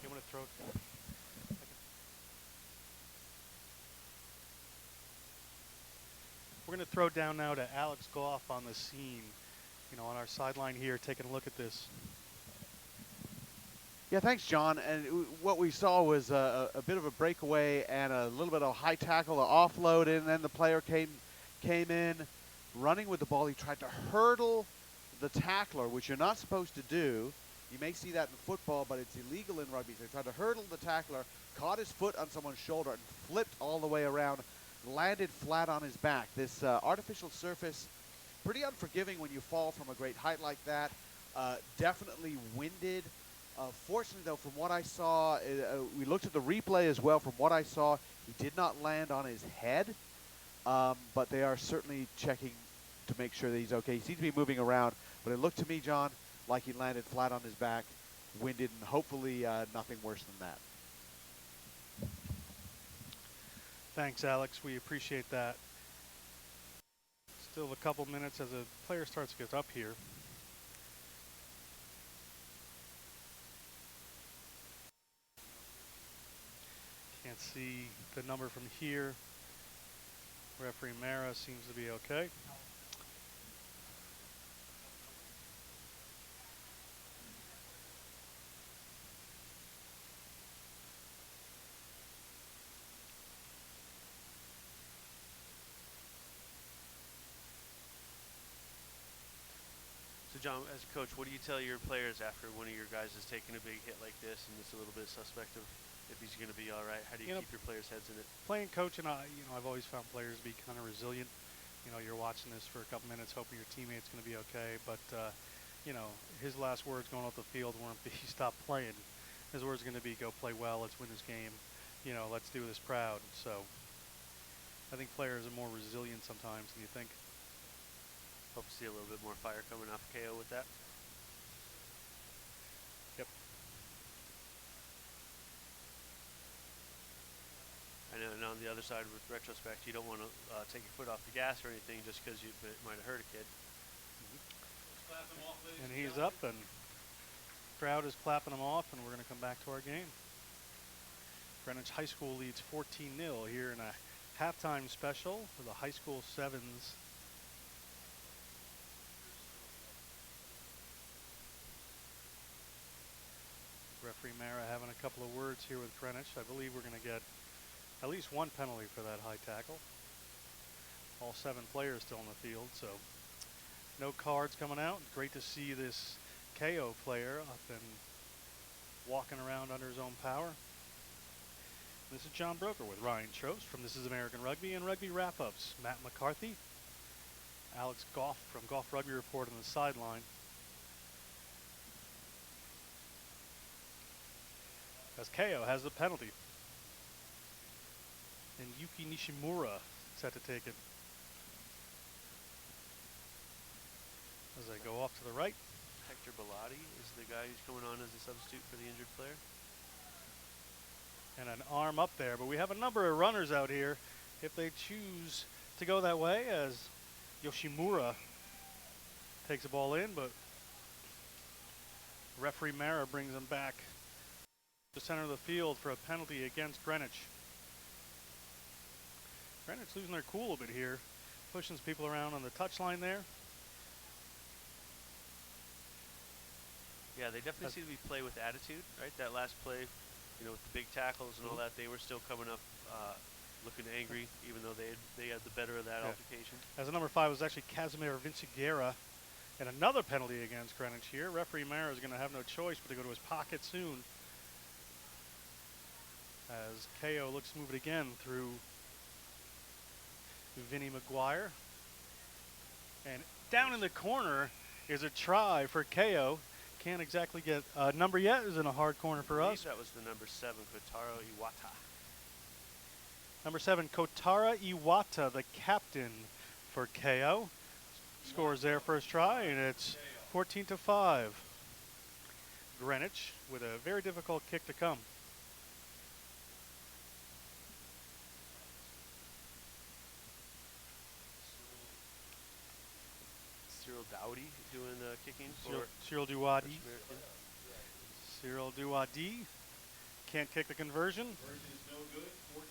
You want to throw it? going to throw down now to Alex Goff on the scene, on our sideline here, taking a look at this. Yeah, thanks, John. And what we saw was a bit of a breakaway and a little bit of a high tackle, an offload, and then the player came in running with the ball. He tried to hurdle the tackler, which you're not supposed to do. You may see that in football, but it's illegal in rugby. So he tried to hurdle the tackler, caught his foot on someone's shoulder, and flipped all the way around, landed flat on his back. This artificial surface, pretty unforgiving when you fall from a great height like that. Definitely winded. Fortunately, though, from what I saw, we looked at the replay as well. From what I saw, he did not land on his head, but they are certainly checking to make sure that he's okay. He seems to be moving around, but it looked to me, John, like he landed flat on his back, winded, and hopefully nothing worse than that. Thanks, Alex. We appreciate that. Still a couple minutes as a player starts to get up here. Can't see the number from here. Referee Mara seems to be okay. So, John, as a coach, what do you tell your players after one of your guys is taking a big hit like this and it's a little bit suspect of if he's going to be all right? How do you keep your players' heads in it? Playing coach, and I've always found players to be kind of resilient. You're watching this for a couple minutes, hoping your teammate's going to be okay. But, his last words going off the field weren't be stop playing. His words are going to be go play well, let's win this game. Let's do this proud. So I think players are more resilient sometimes than you think. Hope to see a little bit more fire coming off KEIO with that. Yep. And on the other side, with retrospect, you don't want to take your foot off the gas or anything just because it might have hurt a kid. And he's up, and crowd is clapping him off, and we're going to come back to our game. Greenwich High School leads 14-0 here in a halftime special for the high school sevens. Referee Mara having a couple of words here with Greenwich. I believe we're going to get at least one penalty for that high tackle. All 7 players still on the field, so no cards coming out. Great to see this KEIO player up and walking around under his own power. This is John Broker with Ryan Trost from This is American Rugby and Rugby Wrap-Ups. Matt McCarthy, Alex Goff from Goff Rugby Report on the sideline. As KEIO has the penalty. And Yuki Nishimura set to take it. As they go off to the right. Hector Bellotti is the guy who's coming on as a substitute for the injured player. And an arm up there, but we have a number of runners out here if they choose to go that way, as Yoshimura takes the ball in, but referee Mara brings them back to the center of the field for a penalty against Greenwich. Greenwich losing their cool a bit here, pushing people around on the touchline there. Yeah, they definitely seem to be play with attitude, right? That last play, with the big tackles and all that, they were still coming up looking angry, even though they had the better of that altercation. As a number 5 was actually Casimir Vinciguerra, and another penalty against Greenwich here. Referee Mara is going to have no choice but to go to his pocket soon. As KEIO looks to move it again through Vinny McGuire. And down in the corner is a try for KEIO. Can't exactly get a number yet. Is in a hard corner for us. That was the number 7, Kotaro Iwata. Number 7, Kotara Iwata, the captain for KEIO. Scores their first try, and it's 14-5. Greenwich with a very difficult kick to come. Cyril Dowdy doing the kicking for Cyril Duwadi. Cyril Duwadi can't kick the conversion. Conversion is no good. 14-5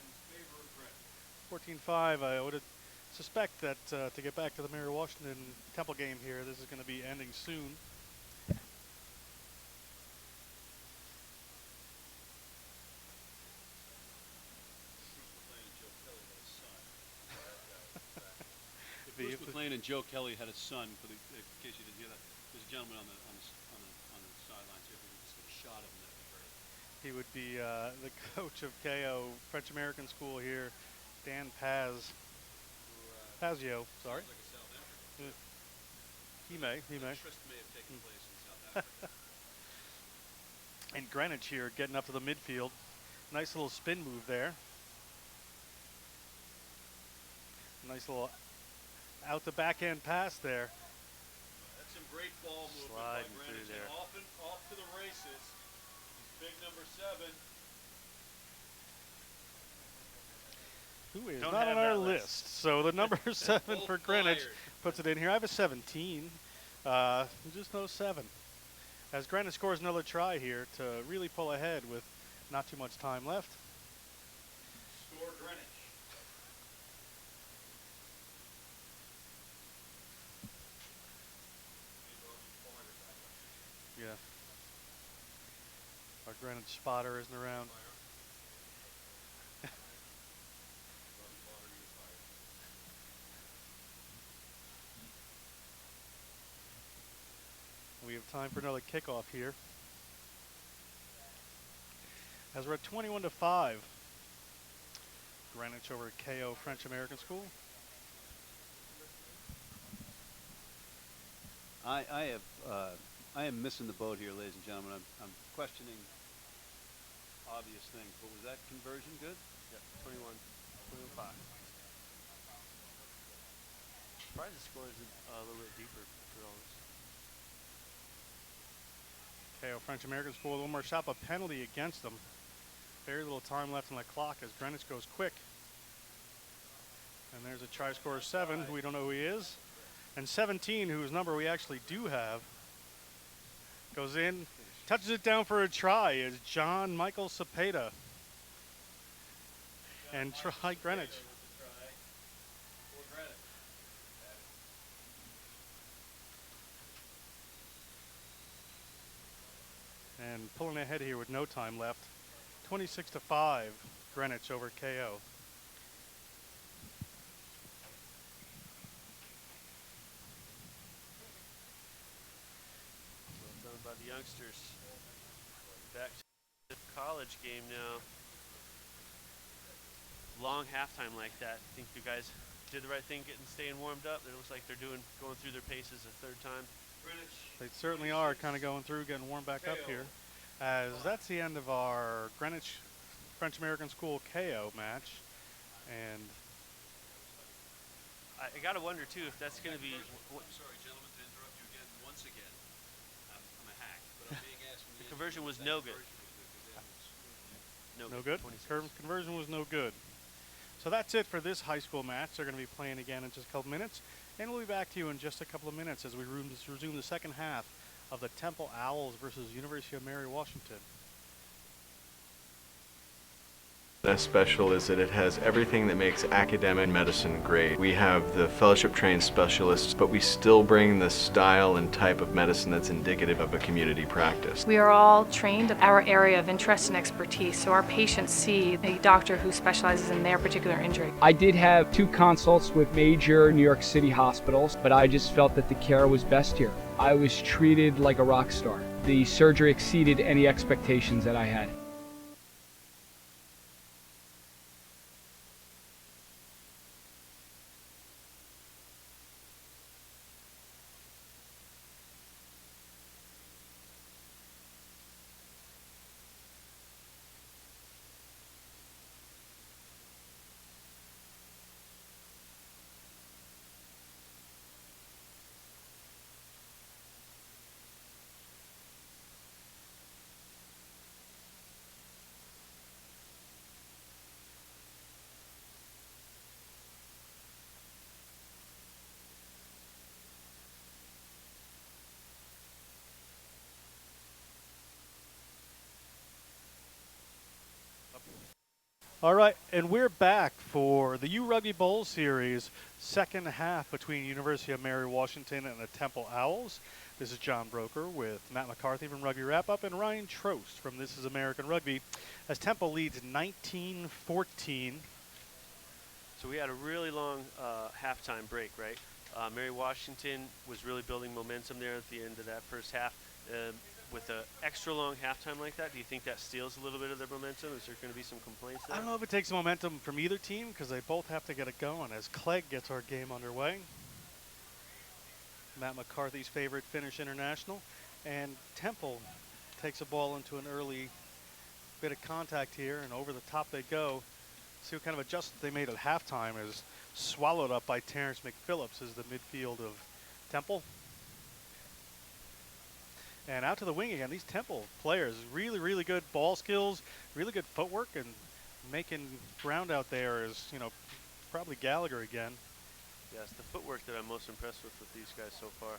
in favor of Greenwich. 14-5. I would have suspect that to get back to the Mary Washington Temple game here, this is going to be ending soon. Bruce McLean and Joe Kelly had a son. In case you didn't hear that, there's a gentleman on the sidelines here. If we could just get a shot of him, that'd be great. He would be the coach of KEIO French American School here, Dan Pazio. Sorry. Sounds like a South African. He may. The tryst may have taken place in South Africa. And Greenwich here getting up to the midfield. Nice little spin move there. Nice little out the backhand pass there. That's some great ball movement Sliding by through Greenwich. there. And off to the races. Big number 7. Who is Don't not have on our that list. So the number 7 Both for Greenwich tired. puts it in here. I have a 17. Just no 7. As Greenwich scores another try here to really pull ahead with not too much time left. Score Greenwich. Yeah. Our Greenwich spotter isn't around. We have time for another kickoff here. As we're at 21-5. Greenwich over at KEIO French American School. I am missing the boat here, ladies and gentlemen. I'm questioning obvious things, but was that conversion good? Yeah, 21-5. Surprised the score isn't a little bit deeper after all this. KEIO French American School, one more shot, a penalty against them. Very little time left on the clock as Greenwich goes quick. And there's a try scorer 7, who we don't know who he is. And 17, whose number we actually do have, goes in, touches it down for a try, is John Michael Cepeda. And try Greenwich. And pulling ahead here with no time left. 26-5, Greenwich over KEIO. Well done by the youngsters. Back to the college game now. Long halftime like that. I think you guys did the right thing staying warmed up. It looks like they're going through their paces a third time. They certainly are kind of going through, getting warmed back up here. As that's the end of our Greenwich French American School KEIO match. And I got to wonder, too, if that's going to be... I'm sorry, gentlemen, to interrupt you again once again. I'm a hack, but I'm being asked... The conversion was no good. no good. 26. Conversion was no good. So that's it for this high school match. They're going to be playing again in just a couple minutes. And we'll be back to you in just a couple of minutes as we resume the second half of the Temple Owls versus University of Mary Washington. What's special is that it has everything that makes academic medicine great. We have the fellowship-trained specialists, but we still bring the style and type of medicine that's indicative of a community practice. We are all trained in our area of interest and expertise, so our patients see a doctor who specializes in their particular injury. I did have 2 consults with major New York City hospitals, but I just felt that the care was best here. I was treated like a rock star. The surgery exceeded any expectations that I had. All right, and we're back for the URugby Bowl Series, second half between University of Mary Washington and the Temple Owls. This is John Broker with Matt McCarthy from Rugby Wrap-Up and Ryan Trost from This is American Rugby as Temple leads 19-14. So we had a really long halftime break, right? Mary Washington was really building momentum there at the end of that first half. With an extra long halftime like that, do you think that steals a little bit of their momentum? Is there going to be some complaints there? I don't know if it takes momentum from either team because they both have to get it going as Clegg gets our game underway. Matt McCarthy's favorite Finnish international. And Temple takes a ball into an early bit of contact here, and over the top they go. See what kind of adjustment they made at halftime is swallowed up by Terrence McPhillips as the midfield of Temple. And out to the wing again, these Temple players, really, really good ball skills, really good footwork, and making ground out there is, probably Gallagher again. Yeah, it's the footwork that I'm most impressed with these guys so far.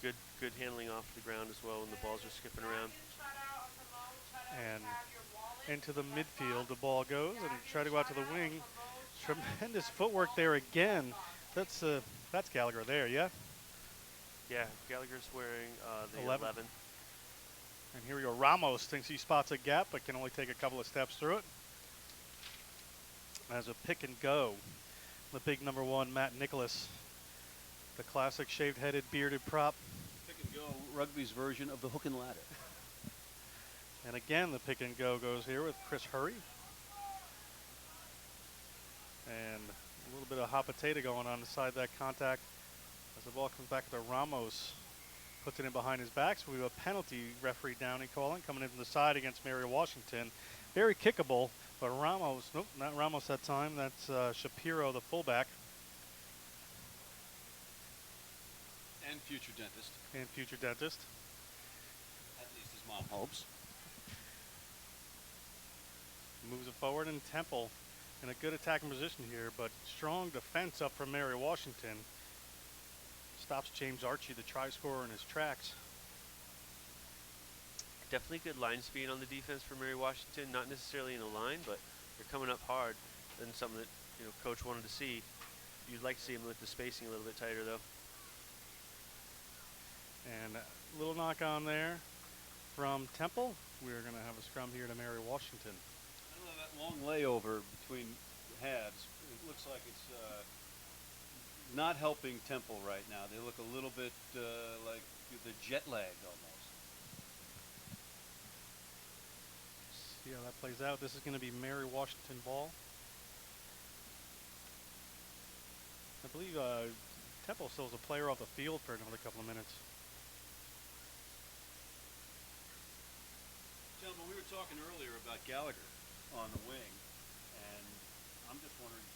Good handling off the ground as well when the balls are skipping around. And into the midfield the ball goes, and try to go out to the wing. Tremendous footwork there again. That's Gallagher there, yeah? Yeah, Gallagher's wearing the 11. 11. And here we go. Ramos thinks he spots a gap, but can only take a couple of steps through it. As a pick and go, the big number 1, Matt Nicholas, the classic shaved-headed, bearded prop. Pick and go, rugby's version of the hook and ladder. And again, the pick and go goes here with Chris Hurry. And a little bit of hot potato going on inside that contact. As the ball comes back to Ramos, puts it in behind his back. So we have a penalty, referee Downey calling, coming in from the side against Mary Washington. Very kickable, but Ramos, nope, not Ramos that time. That's Shapiro, the fullback. And future dentist. And future dentist. At least his mom hopes. Moves it forward, and Temple in a good attacking position here, but strong defense up from Mary Washington. Stops James Archie, the try scorer, in his tracks. Definitely good line speed on the defense for Mary Washington. Not necessarily in a line, but they're coming up hard. And something that Coach wanted to see. You'd like to see him with the spacing a little bit tighter, though. And a little knock on there from Temple. We're going to have a scrum here to Mary Washington. I don't know, that long layover between halves, it looks like it's not helping Temple right now. They look a little bit like they're jet lagged almost. See how that plays out. This is going to be Mary Washington ball. I believe Temple still has a player off the field for another couple of minutes. Gentlemen, we were talking earlier about Gallagher on the wing, and I'm just wondering,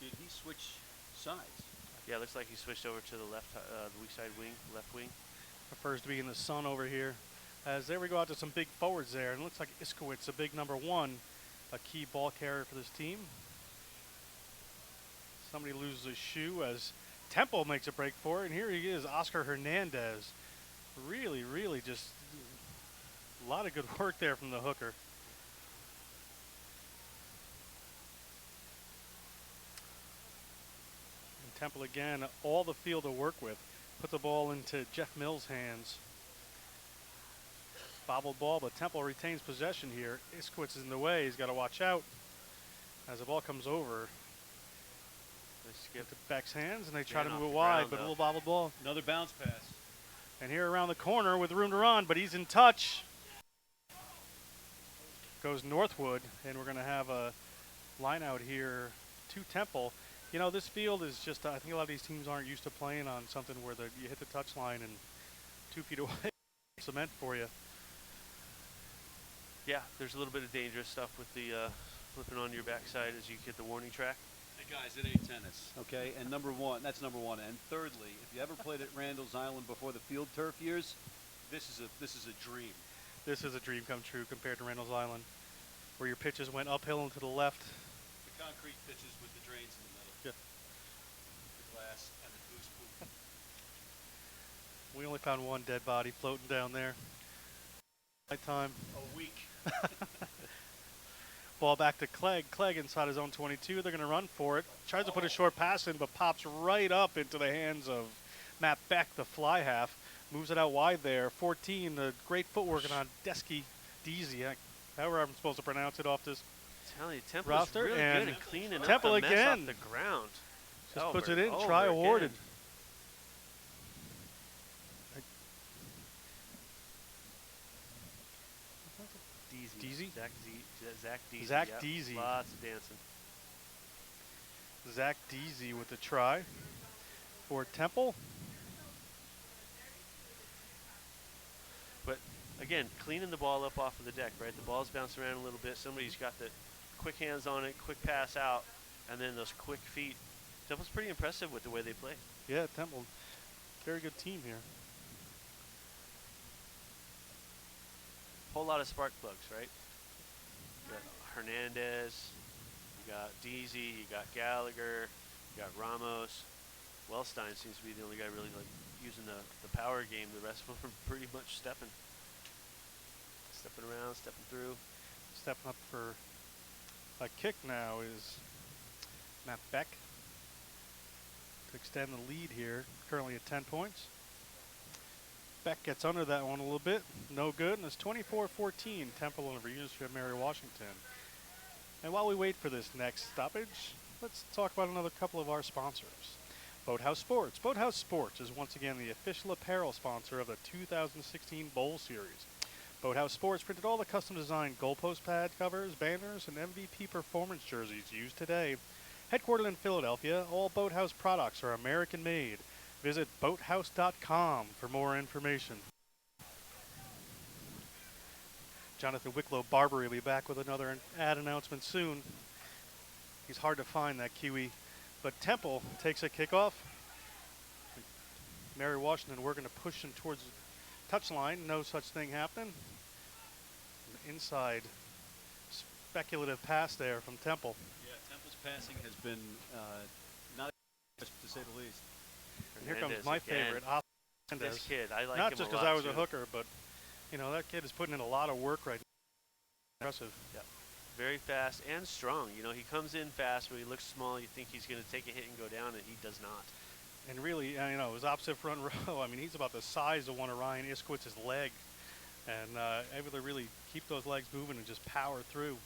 did he switch sides? Yeah, looks like he switched over to the left, the weak side wing, left wing. Prefers to be in the sun over here. As there we go out to some big forwards there, and it looks like Iskowitz, a big number 1, a key ball carrier for this team. Somebody loses a shoe as Temple makes a break for it, and here he is, Oscar Hernandez. Really, really just a lot of good work there from the hooker. And Temple again, all the field to work with. Put the ball into Jeff Mills' hands. Bobbled ball, but Temple retains possession here. Iskowitz is in the way. He's got to watch out as the ball comes over. They skip to Beck's hands, and they try to move it wide, but a little bobbled ball. Another bounce pass. And here around the corner with room to run, but he's in touch. Goes Northwood, and we're going to have a line out here to Temple. This field is just, I think a lot of these teams aren't used to playing on something where you hit the touch line and 2 feet away, cement for you. Yeah, there's a little bit of dangerous stuff with the flipping on your backside as you hit the warning track. Hey guys, it ain't tennis, okay? And that's number one. And thirdly, if you ever played at Randall's Island before the field turf years, this is a dream. This is a dream come true compared to Randall's Island, where your pitches went uphill and to the left. The concrete pitches with the drains in the middle. Yeah. The glass and the goose poop. We only found 1 dead body floating down there. Night time. A week. Ball back to Clegg. Clegg inside his own 22. They're going to run for it. Tries to put a short pass in, but pops right up into the hands of Matt Beck, the fly half. Moves it out wide there. 14, the great footwork on Deski, Deasy, however I'm supposed to pronounce it off this Tell you, Temple's roster. really And good at cleaning Temple up the mess again. off the ground. Just puts Over, it in. over Try again. awarded. Deasy? Zach Deasy. Zach Yep. Deasy. Lots of dancing. Zach Deasy with the try for Temple. But again, cleaning the ball up off of the deck, right? The ball's bouncing around a little bit. Somebody's got the quick hands on it, quick pass out, and then those quick feet. Temple's pretty impressive with the way they play. Yeah, Temple. Very good team here. Whole lot of spark plugs, right? You got Hernandez, you got Deasy, you got Gallagher, you got Ramos. Wellstein seems to be the only guy really like using the power game. The rest of them are pretty much stepping around, stepping through. Stepping up for a kick now is Matt Beck to extend the lead here, currently at 10 points. Beck gets under that one a little bit. No good, and it's 24-14, Temple over University of Mary Washington. And while we wait for this next stoppage, let's talk about another couple of our sponsors. Boathouse Sports. Boathouse Sports is once again the official apparel sponsor of the 2016 Bowl Series. Boathouse Sports printed all the custom-designed goalpost pad covers, banners, and MVP performance jerseys used today. Headquartered in Philadelphia, all Boathouse products are American-made. Visit boathouse.com for more information. Jonathan Wicklow Barbary will be back with another ad announcement soon. He's hard to find, that Kiwi. But Temple takes a kickoff. Mary Washington, we're going to push him towards the touchline. No such thing happening. An inside speculative pass there from Temple. Yeah, Temple's passing has been not to say the least. And here comes Hernandez my again. favorite, Hernandez. This kid, I like Not him just a because lot I was too. a hooker, but you know that kid is putting in a lot of work right now. Impressive. Yeah. Very fast and strong. You know, he comes in fast, but he looks small. You think he's going to take a hit and go down, and he does not. And really, you know, his opposite front row, I mean, he's about the size of one of Ryan Iskowitz's leg. And able to really keep those legs moving and just power through.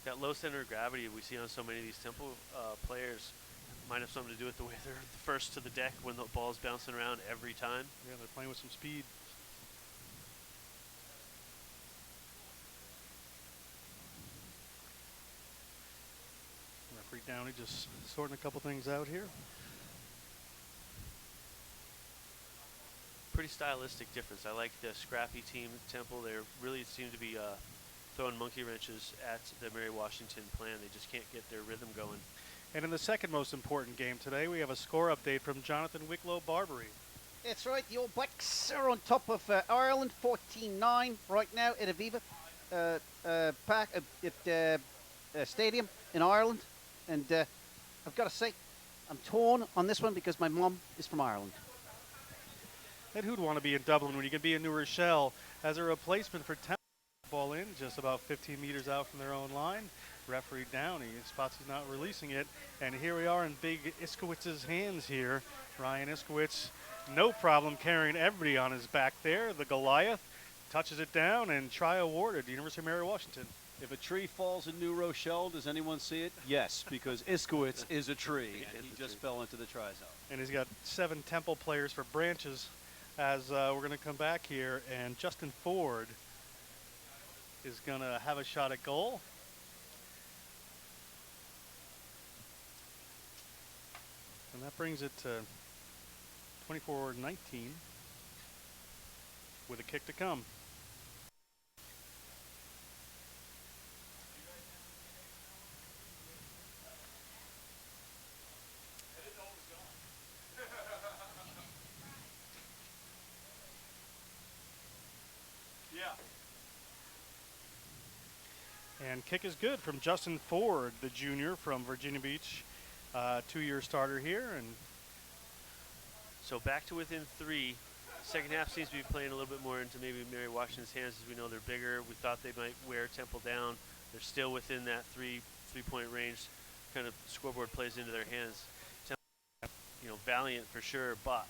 That low center of gravity we see on so many of these Temple players might have something to do with the way they're the first to the deck when the ball's bouncing around every time. Yeah, they're playing with some speed. Referee Downey just sorting a couple things out here. Pretty stylistic difference. I like the scrappy team Temple. They really seem to be throwing monkey wrenches at the Mary Washington plan. They just can't get their rhythm going. And in the second most important game today, we have a score update from Jonathan Wicklow Barbary. That's right, the All Blacks are on top of Ireland, 14-9 right now at Aviva Park at Stadium in Ireland. And I've got to say, I'm torn on this one because my mum is from Ireland. And who'd want to be in Dublin when you can be in New Rochelle as a replacement for Temple? Ball in just about 15 meters out from their own line. Referee Downey spots he's not releasing it. And here we are in big Iskowitz's hands here. Ryan Iskowitz, no problem carrying everybody on his back there. The Goliath touches it down and try awarded, University of Mary Washington. If a tree falls in New Rochelle, does anyone see it? Yes, because Iskowitz is a tree, and he just fell into the try zone. And he's got 7 Temple players for branches as we're going to come back here. And Justin Ford is going to have a shot at goal. And that brings it to 24-19 with a kick to come. And kick is good from Justin Ford, the junior from Virginia Beach, 2-year starter here. And So back to within 3 Second half seems to be playing a little bit more into maybe Mary Washington's hands, as we know they're bigger. We thought they might wear Temple down. They're still within that three-point range. Kind of scoreboard plays into their hands. Temple, valiant for sure, but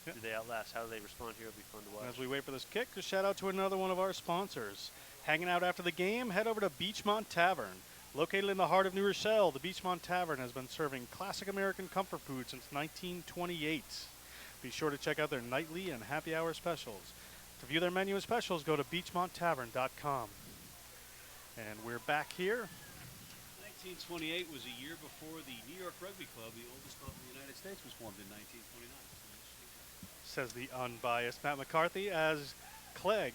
do they outlast? How do they respond here? It'll be fun to watch. As we wait for this kick, a shout out to another one of our sponsors. Hanging out after the game, head over to Beachmont Tavern. Located in the heart of New Rochelle, the Beachmont Tavern has been serving classic American comfort food since 1928. Be sure to check out their nightly and happy hour specials. To view their menu and specials, go to beachmonttavern.com. And we're back here. 1928 was a year before the New York Rugby Club, the oldest club in the United States, was formed in 1929. Says the unbiased Matt McCarthy as Clegg,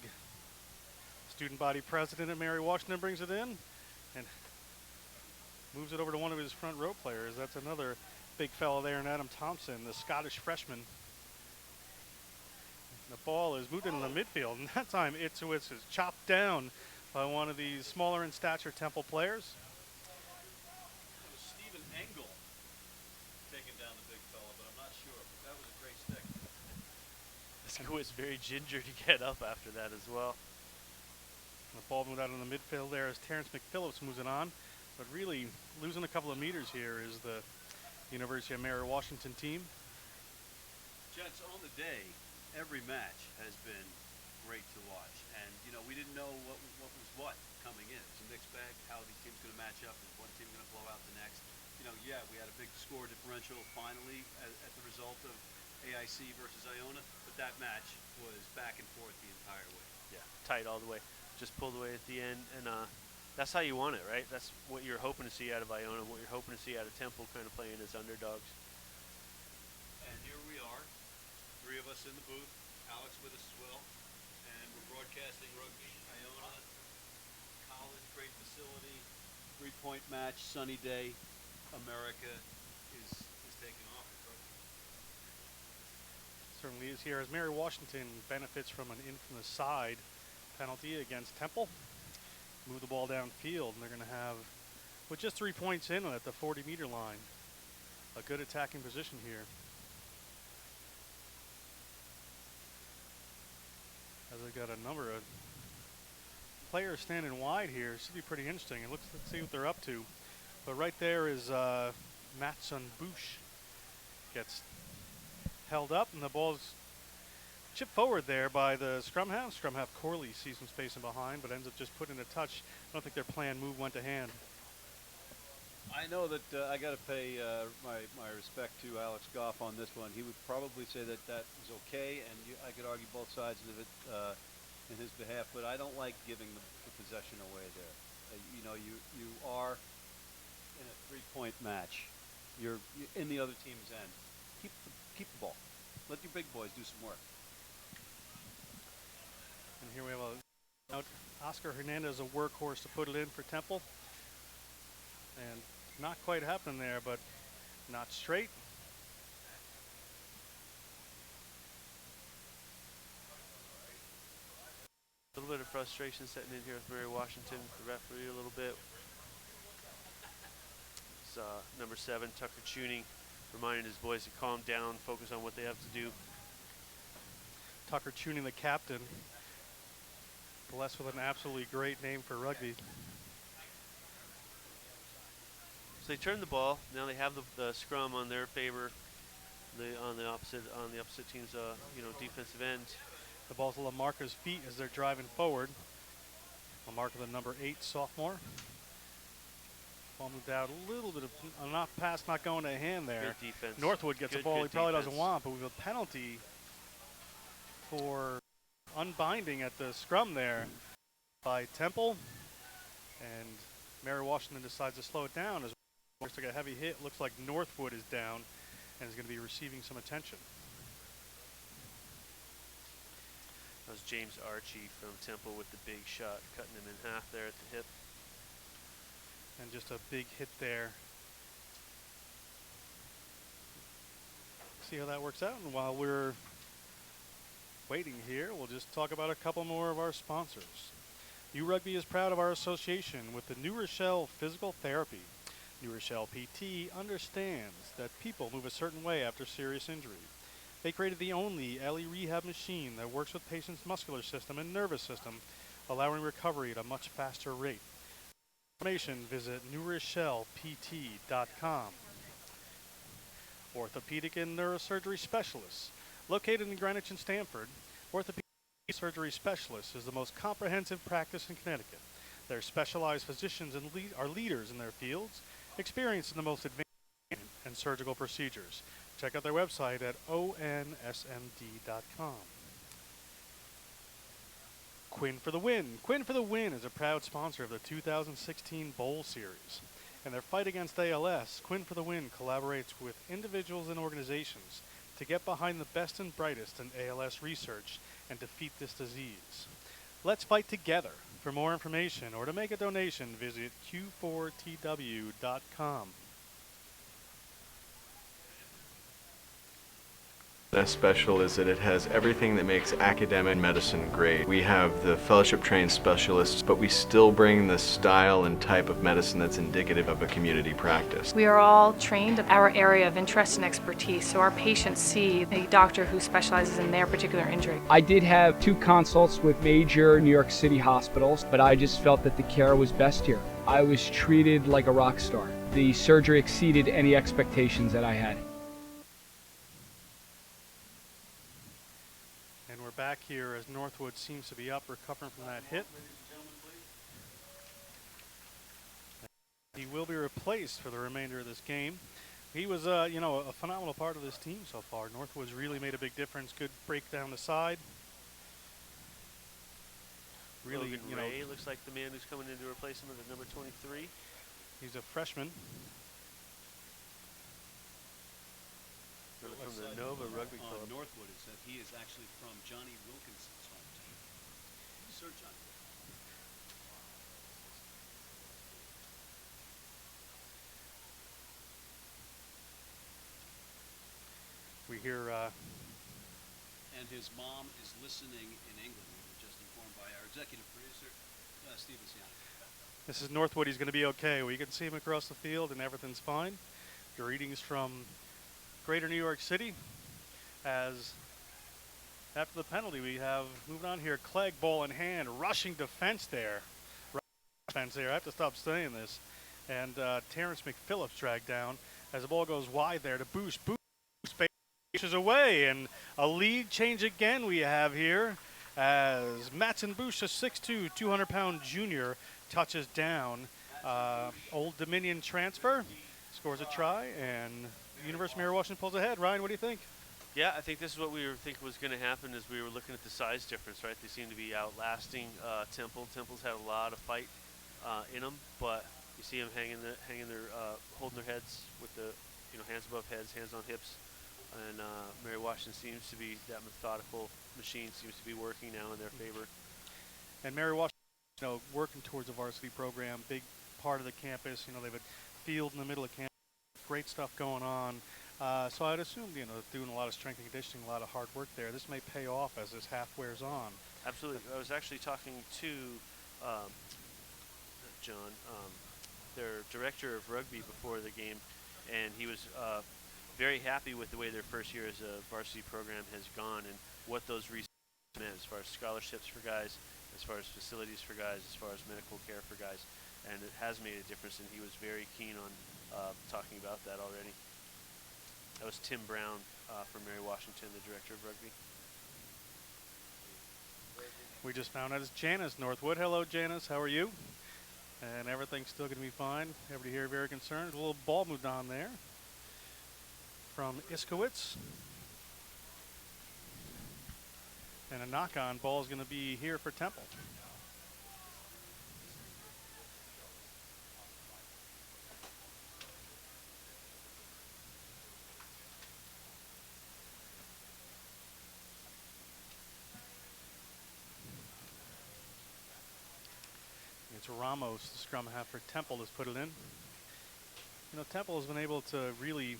student body president at Mary Washington, brings it in and moves it over to one of his front row players. That's another big fellow there in Adam Thompson, the Scottish freshman. The ball is moved into the midfield, and that time Itzowitz is chopped down by one of these smaller in stature Temple players. That was Stephen Engel taking down the big fella, but I'm not sure. That was a great stick. This guy was very ginger to get up after that as well. The ball moved out in the midfield there as Terrence McPhillips moves it on. But really, losing a couple of meters here is the University of Mary Washington team. Gents, on the day, every match has been great to watch. And, we didn't know what was what coming in. It's a mixed bag, how these teams going to match up. Is one team going to blow out the next? We had a big score differential finally at the result of AIC versus Iona. But that match was back and forth the entire way. Yeah, tight all the way. Just pulled away at the end, and that's how you want it, right? That's what you're hoping to see out of Iona, what you're hoping to see out of Temple, kind of playing as underdogs. And here we are, three of us in the booth, Alex with us as well, and we're broadcasting rugby, Iona, college, great facility, 3-point match, sunny day, America is taking off. Certainly is here as Mary Washington benefits from an in from the side penalty against Temple. Move the ball downfield, and they're going to have, with just 3 points in at the 40-meter line, a good attacking position here. As they've got a number of players standing wide here, it should be pretty interesting. Let's see what they're up to. But right there is Matson Bush. Gets held up, and the ball's chipped forward there by the scrum half. Scrum half Corley sees some space in behind, but ends up just putting a touch. I don't think their planned move went to hand. I know that I got to pay my respect to Alex Goff on this one. He would probably say that was okay, and I could argue both sides of it in his behalf, but I don't like giving the possession away there. You are in a 3-point match. You're in the other team's end. Keep the ball. Let your big boys do some work. And here we have Oscar Hernandez, a workhorse to put it in for Temple. And not quite happening there, but not straight. A little bit of frustration setting in here with Mary Washington, the referee a little bit. It's number 7, Tucker Tuning, reminding his boys to calm down, focus on what they have to do. Tucker Tuning, the captain, blessed with an absolutely great name for rugby. So they turn the ball. Now they have the scrum on their favor. On the opposite team's defensive end. The ball's at Lamarca's feet as they're driving forward. Lamarca, the number 8 sophomore. Ball moved out a little bit of not going to hand there. Good defense. Northwood gets a ball he probably doesn't want, but we have a penalty for unbinding at the scrum there by Temple. And Mary Washington decides to slow it down as we took a heavy hit. Looks like Northwood is down and is going to be receiving some attention. That was James Archie from Temple with the big shot, cutting him in half there at the hip. And just a big hit there. See how that works out. And while we're waiting here, we'll just talk about a couple more of our sponsors. URugby is proud of our association with the New Rochelle Physical Therapy. New Rochelle PT understands that people move a certain way after serious injury. They created the only LE rehab machine that works with patients' muscular system and nervous system, allowing recovery at a much faster rate. For information, visit newrochellept.com. Orthopedic and neurosurgery specialists. Located in Greenwich and Stamford, Orthopedic Surgery Specialists is the most comprehensive practice in Connecticut. Their specialized physicians and are leaders in their fields, experienced in the most advanced and surgical procedures. Check out their website at onsmd.com. Quinn for the Win. Quinn for the Win is a proud sponsor of the 2016 Bowl Series. In their fight against ALS, Quinn for the Win collaborates with individuals and organizations to get behind the best and brightest in ALS research and defeat this disease. Let's fight together. For more information or to make a donation, visit q4tw.com. That's special is that it has everything that makes academic medicine great. We have the fellowship-trained specialists, but we still bring the style and type of medicine that's indicative of a community practice. We are all trained in our area of interest and expertise, so our patients see a doctor who specializes in their particular injury. I did have 2 consults with major New York City hospitals, but I just felt that the care was best here. I was treated like a rock star. The surgery exceeded any expectations that I had. And we're back here as Northwood seems to be up, recovering from that hit. He will be replaced for the remainder of this game. He was, a phenomenal part of this team so far. Northwood's really made a big difference. Good break down the side. Really, Logan Ray looks like the man who's coming in to replace him at number 23. He's a freshman. From the Nova Rugby Club. Northwood is that he is actually from Johnny Wilkinson's hometown. Sir Johnny. We hear And his mom is listening in England. We were just informed by our executive producer, Steve Luciano. this is Northwood. He's going to be okay. We can see him across the field and everything's fine. Greetings from Greater New York City. As after the penalty, we have, moving on here, Clegg, ball in hand, rushing defense there. I have to stop saying this. And Terrence McPhillips dragged down as the ball goes wide there to Boosh. Boosh is away, and a lead change again we have here as Matson Boosh, a 6'2", 200-pound junior, touches down. Old Dominion transfer, scores a try, and University of Mary Washington pulls ahead. Ryan, what do you think? Yeah, I think this is what we were thinking was going to happen as we were looking at the size difference, right? They seem to be outlasting Temple. Temple's had a lot of fight in them, but you see them holding their heads with the, hands above heads, hands on hips. And Mary Washington seems to be, that methodical machine seems to be working now in their favor. And Mary Washington, working towards a varsity program, big part of the campus. They have a field in the middle of campus, great stuff going on. So I'd assume, doing a lot of strength and conditioning, a lot of hard work there. This may pay off as this half wears on. Absolutely. I was actually talking to John, their director of rugby before the game, and he was very happy with the way their first year as a varsity program has gone and what those resources meant as far as scholarships for guys, as far as facilities for guys, as far as medical care for guys. And it has made a difference, and he was very keen on talking about that already. That was Tim Brown from Mary Washington, the director of rugby. We just found out it's Janice Northwood. Hello, Janice. How are you? And everything's still going to be fine. Everybody here very concerned. A little ball moved on there from Iskowitz. And a knock-on ball is going to be here for Temple. It's Ramos, the scrum half for Temple, has put it in. Temple has been able to really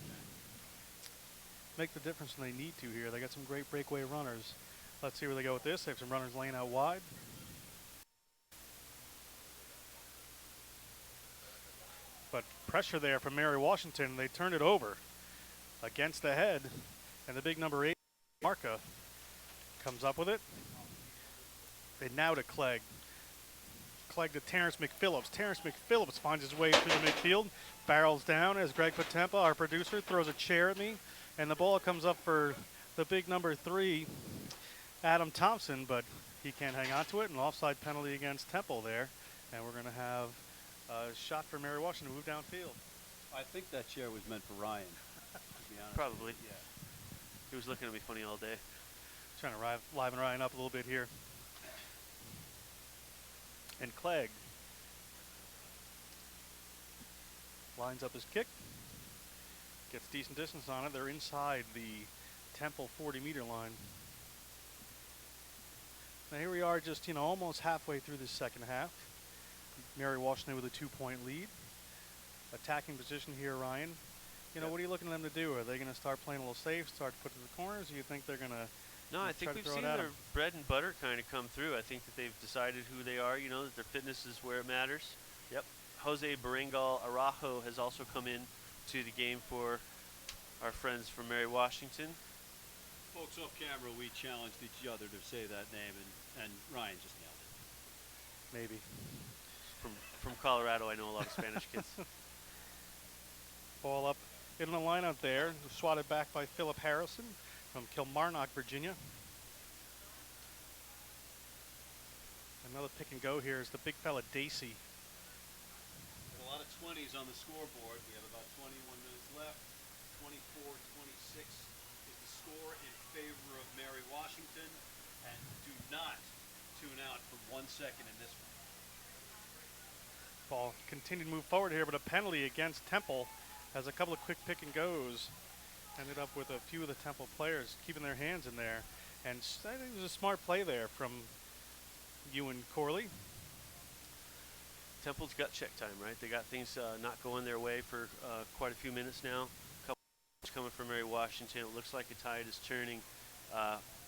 make the difference when they need to here. They got some great breakaway runners. Let's see where they go with this. They have some runners laying out wide. But pressure there from Mary Washington. They turned it over against the head. And the big number 8 Marca comes up with it. And now to Clegg. Clegg to Terrence McPhillips. Terrence McPhillips finds his way through the midfield, barrels down as Greg Patempa, our producer, throws a chair at me, and the ball comes up for the big number 3, Adam Thompson, but he can't hang on to it. An offside penalty against Temple there, and we're going to have a shot for Mary Washington to move downfield. I think that chair was meant for Ryan, to be honest. Probably. Yeah. He was looking at me funny all day. Trying to liven Ryan up a little bit here. And Clegg lines up his kick, gets decent distance on it. They're inside the Temple 40-meter line. Now here we are just, almost halfway through this second half. Mary Washington with a 2-point lead. Attacking position here, Ryan. What are you looking at them to do? Are they going to start playing a little safe, start to put to the corners? Or do you think they're going to No, I think we've seen their bread and butter kind of come through. I think that they've decided who they are, that their fitness is where it matters. Yep. Jose Baringal Araujo has also come in to the game for our friends from Mary Washington. Folks, off camera, we challenged each other to say that name, and Ryan just nailed it. Maybe. From Colorado, I know a lot of Spanish kids. Ball up in the lineup there, swatted back by Philip Harrison from Kilmarnock, Virginia. Another pick and go here is the big fella Dacey. A lot of 20s on the scoreboard. We have about 21 minutes left. 24-26 is the score in favor of Mary Washington. And do not tune out for 1 second in this one. Ball continued to move forward here, but a penalty against Temple has a couple of quick pick and goes. Ended up with a few of the Temple players keeping their hands in there. And I think it was a smart play there from Ewan Corley. Temple's got check time, right? They got things not going their way for quite a few minutes now. A couple coming from Mary Washington. It looks like the tide is turning.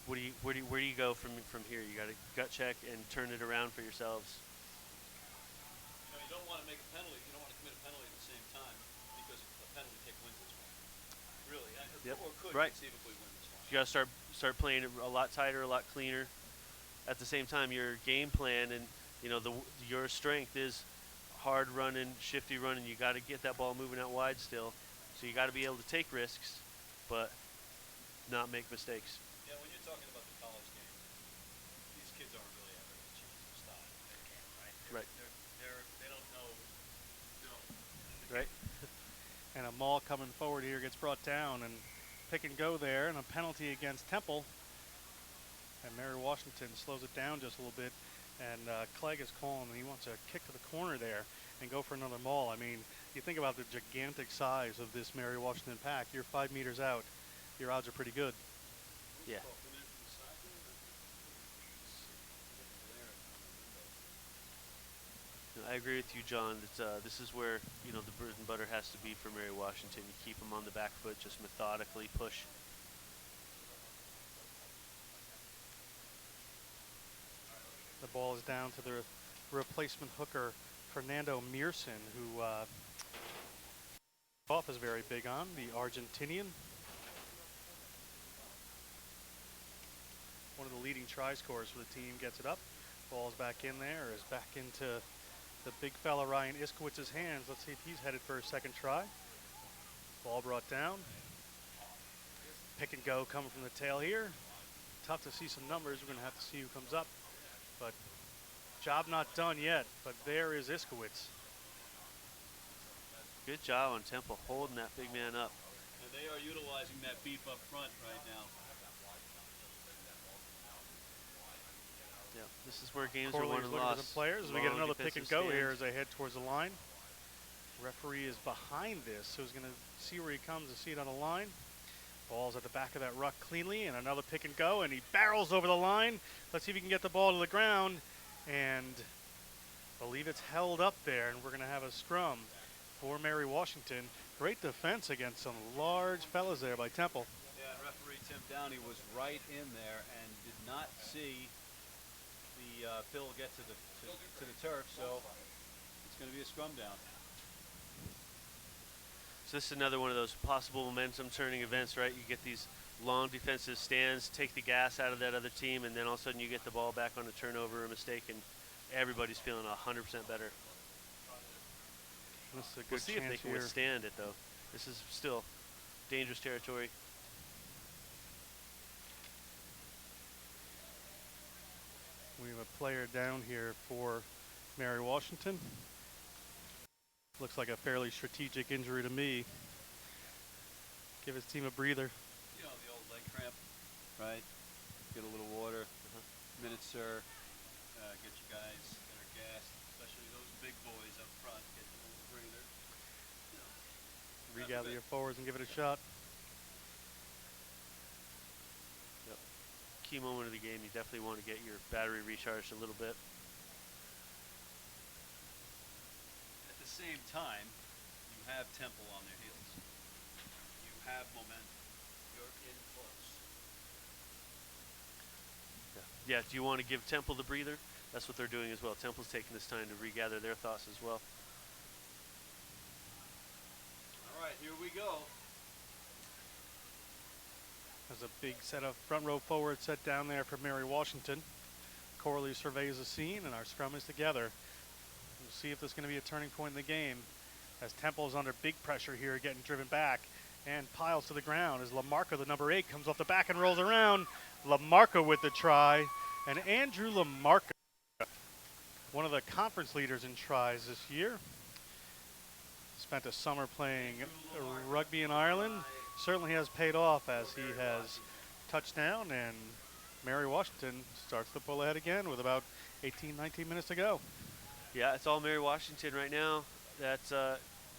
Where do you go from here? You got to gut check and turn it around for yourselves. You don't want to make a penalty. You don't want to commit a penalty at the same time because a penalty kick wins this one. Really, Yep. Or could Right. conceivably win this one. You got to start playing it a lot tighter, a lot cleaner. At the same time, your game plan and your strength is hard running, shifty running. You got to get that ball moving out wide still. So you got to be able to take risks, but not make mistakes. Yeah, when you're talking about the college game, these kids aren't really having a chance to stop. They can't, right? Right. They don't know. Right. And a maul coming forward here gets brought down, and pick and go there, and a penalty against Temple. And Mary Washington slows it down just a little bit, and Clegg is calling, and he wants a kick to the corner there and go for another maul. I mean, you think about the gigantic size of this Mary Washington pack. You're 5 meters out. Your odds are pretty good. Yeah. I agree with you, John. This is where the bread and butter has to be for Mary Washington. You keep them on the back foot, just methodically push. The ball is down to the replacement hooker, Fernando Mearson, who off is very big on, the Argentinian. One of the leading try scorers for the team gets it up. Ball's back in there, is back into the big fella Ryan Iskowitz's hands. Let's see if he's headed for a second try. Ball brought down. Pick and go coming from the tail here. Tough to see some numbers. We're going to have to see who comes up. But job not done yet. But there is Iskowitz. Good job on Temple holding that big man up. And they are utilizing that beef up front right now. Yeah, this is where games Corley are won is and looking for lost. some players. We get Long another pick and defensive go stand. here as they head towards the line. Referee is behind this, so he's going to see where he comes and see it on the line. Ball's at the back of that ruck cleanly, and another pick and go, and he barrels over the line. Let's see if he can get the ball to the ground, and I believe it's held up there, and we're going to have a scrum for Mary Washington. Great defense against some large fellas there by Temple. Yeah, and referee Tim Downey was right in there and did not see the Phil get to the turf, so it's going to be a scrum down. So this is another one of those possible momentum turning events, right? You get these long defensive stands, take the gas out of that other team, and then all of a sudden you get the ball back on a turnover or mistake, and everybody's feeling 100% better. This is a good We'll see if they chance can here. withstand it, though. This is still dangerous territory. We have a player down here for Mary Washington. Looks like a fairly strategic injury to me. Give his team a breather. You know, the old leg cramp, right? Get a little water. Minute, sir. Get you guys that are gassed, especially those big boys up front. Get them a little breather. You know, Regather your forwards and give it a shot. Yep. Key moment of the game, you definitely want to get your battery recharged a little bit. At the same time, you have Temple on their heels. You have momentum. You're in close. Yeah, do you want to give Temple the breather? That's what they're doing as well. Temple's taking this time to regather their thoughts as well. All right, here we go. There's a big set of front row forwards set down there for Mary Washington. Corley surveys the scene, and our scrum is together. We'll see if there's going to be a turning point in the game, as Temple's under big pressure here, getting driven back and piles to the ground as Lamarca, the number 8, comes off the back and rolls around. Lamarca with the try, and Andrew Lamarca, one of the conference leaders in tries this year. Spent a summer playing rugby in Ireland. Certainly has paid off as he has touchdown, and Mary Washington starts to pull ahead again with about 18, 19 minutes to go. Yeah, it's all Mary Washington right now. That's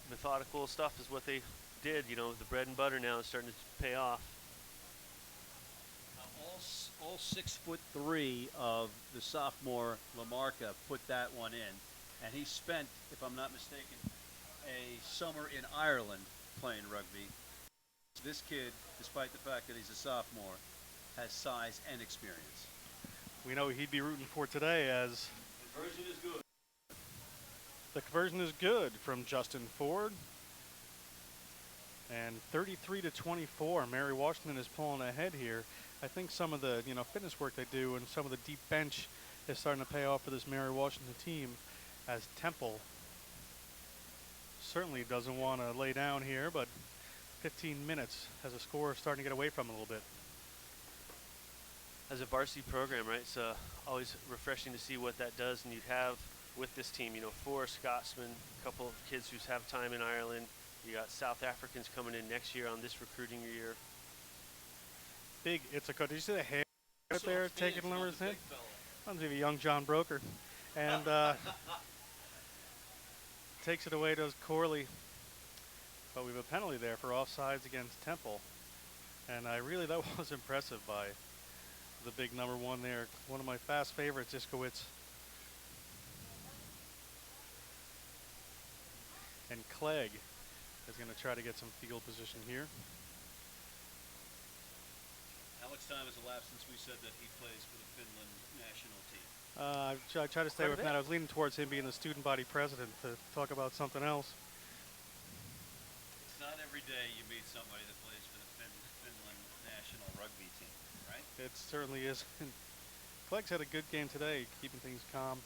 methodical stuff is what they did. You know, the bread and butter now is starting to pay off. All 6'3" of the sophomore Lamarca put that one in, and he spent, if I'm not mistaken, a summer in Ireland playing rugby. This kid, despite the fact that he's a sophomore, has size and experience. We know he'd be rooting for today, as Conversion is good. the conversion is good from Justin Ford. And 33-24, Mary Washington is pulling ahead here. I think some of the fitness work they do and some of the deep bench is starting to pay off for this Mary Washington team, as Temple certainly doesn't want to lay down here, but 15 minutes has a score starting to get away from a little bit. As a varsity program, right, it's always refreshing to see what that does, and you'd have with this team, 4 Scotsmen, a couple of kids who have time in Ireland. You got South Africans coming in next year on this recruiting year. Big Ithaca. Did you see the hair right there taking numbers in? Reminds me of a young John Broker. And takes it away to Corley. But we have a penalty there for offsides against Temple. And that was impressive by the big number 1 there. One of my fast favorites, Iskowitz. And Clegg is going to try to get some field position here. How much time has elapsed since we said that he plays for the Finland national team? I try to stay away from that. I was leaning towards him being the student body president to talk about something else. It's not every day you meet somebody that plays for the Finland national rugby team, right? It certainly is. Clegg's had a good game today, keeping things calm.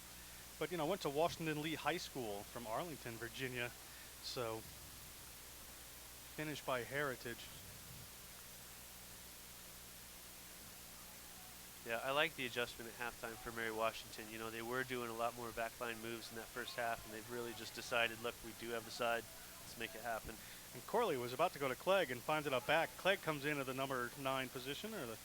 But, went to Washington Lee High School from Arlington, Virginia. So, finished by heritage. Yeah, I like the adjustment at halftime for Mary Washington. They were doing a lot more backline moves in that first half, and they've really just decided, look, we do have the side. Let's make it happen. And Corley was about to go to Clegg and finds it out back. Clegg comes in at the number 9 position, or the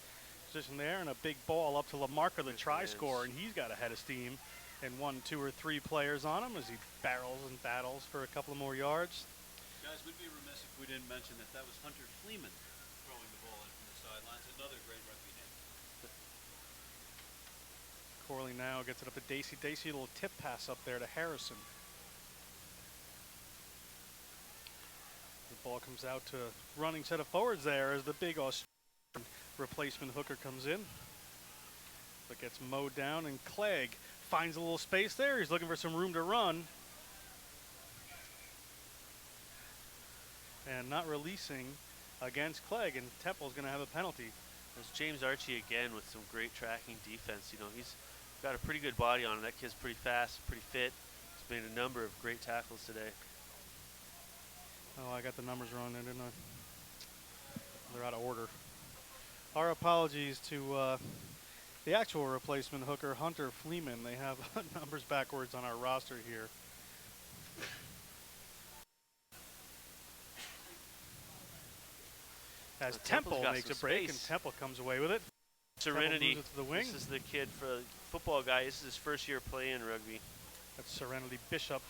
position there, and a big ball up to Lamarca, the try scorer, and he's got a head of steam. And 1, 2, or 3 players on him as he barrels and battles for a couple of more yards. Guys, we'd be remiss if we didn't mention that was Hunter Fleeman throwing the ball in from the sidelines. Another great rugby name. Corley now gets it up to Dacey. Dacey, a little tip pass up there to Harrison. The ball comes out to running set of forwards there as the big Australian replacement hooker comes in. But gets mowed down, and Clegg finds a little space there. He's looking for some room to run. And not releasing against Clegg, and Temple's going to have a penalty. There's James Archie again with some great tracking defense. You know, he's got a pretty good body on him. That kid's pretty fast, pretty fit. He's made a number of great tackles today. Oh, I got the numbers wrong there, didn't I? They're out of order. Our apologies to the actual replacement hooker, Hunter Fleeman. They have numbers backwards on our roster here. As Temple makes a break, and Temple comes away with it. Serenity. It to the wing. This is the kid for the football guy. This is his first year playing rugby. That's Serenity Bishop.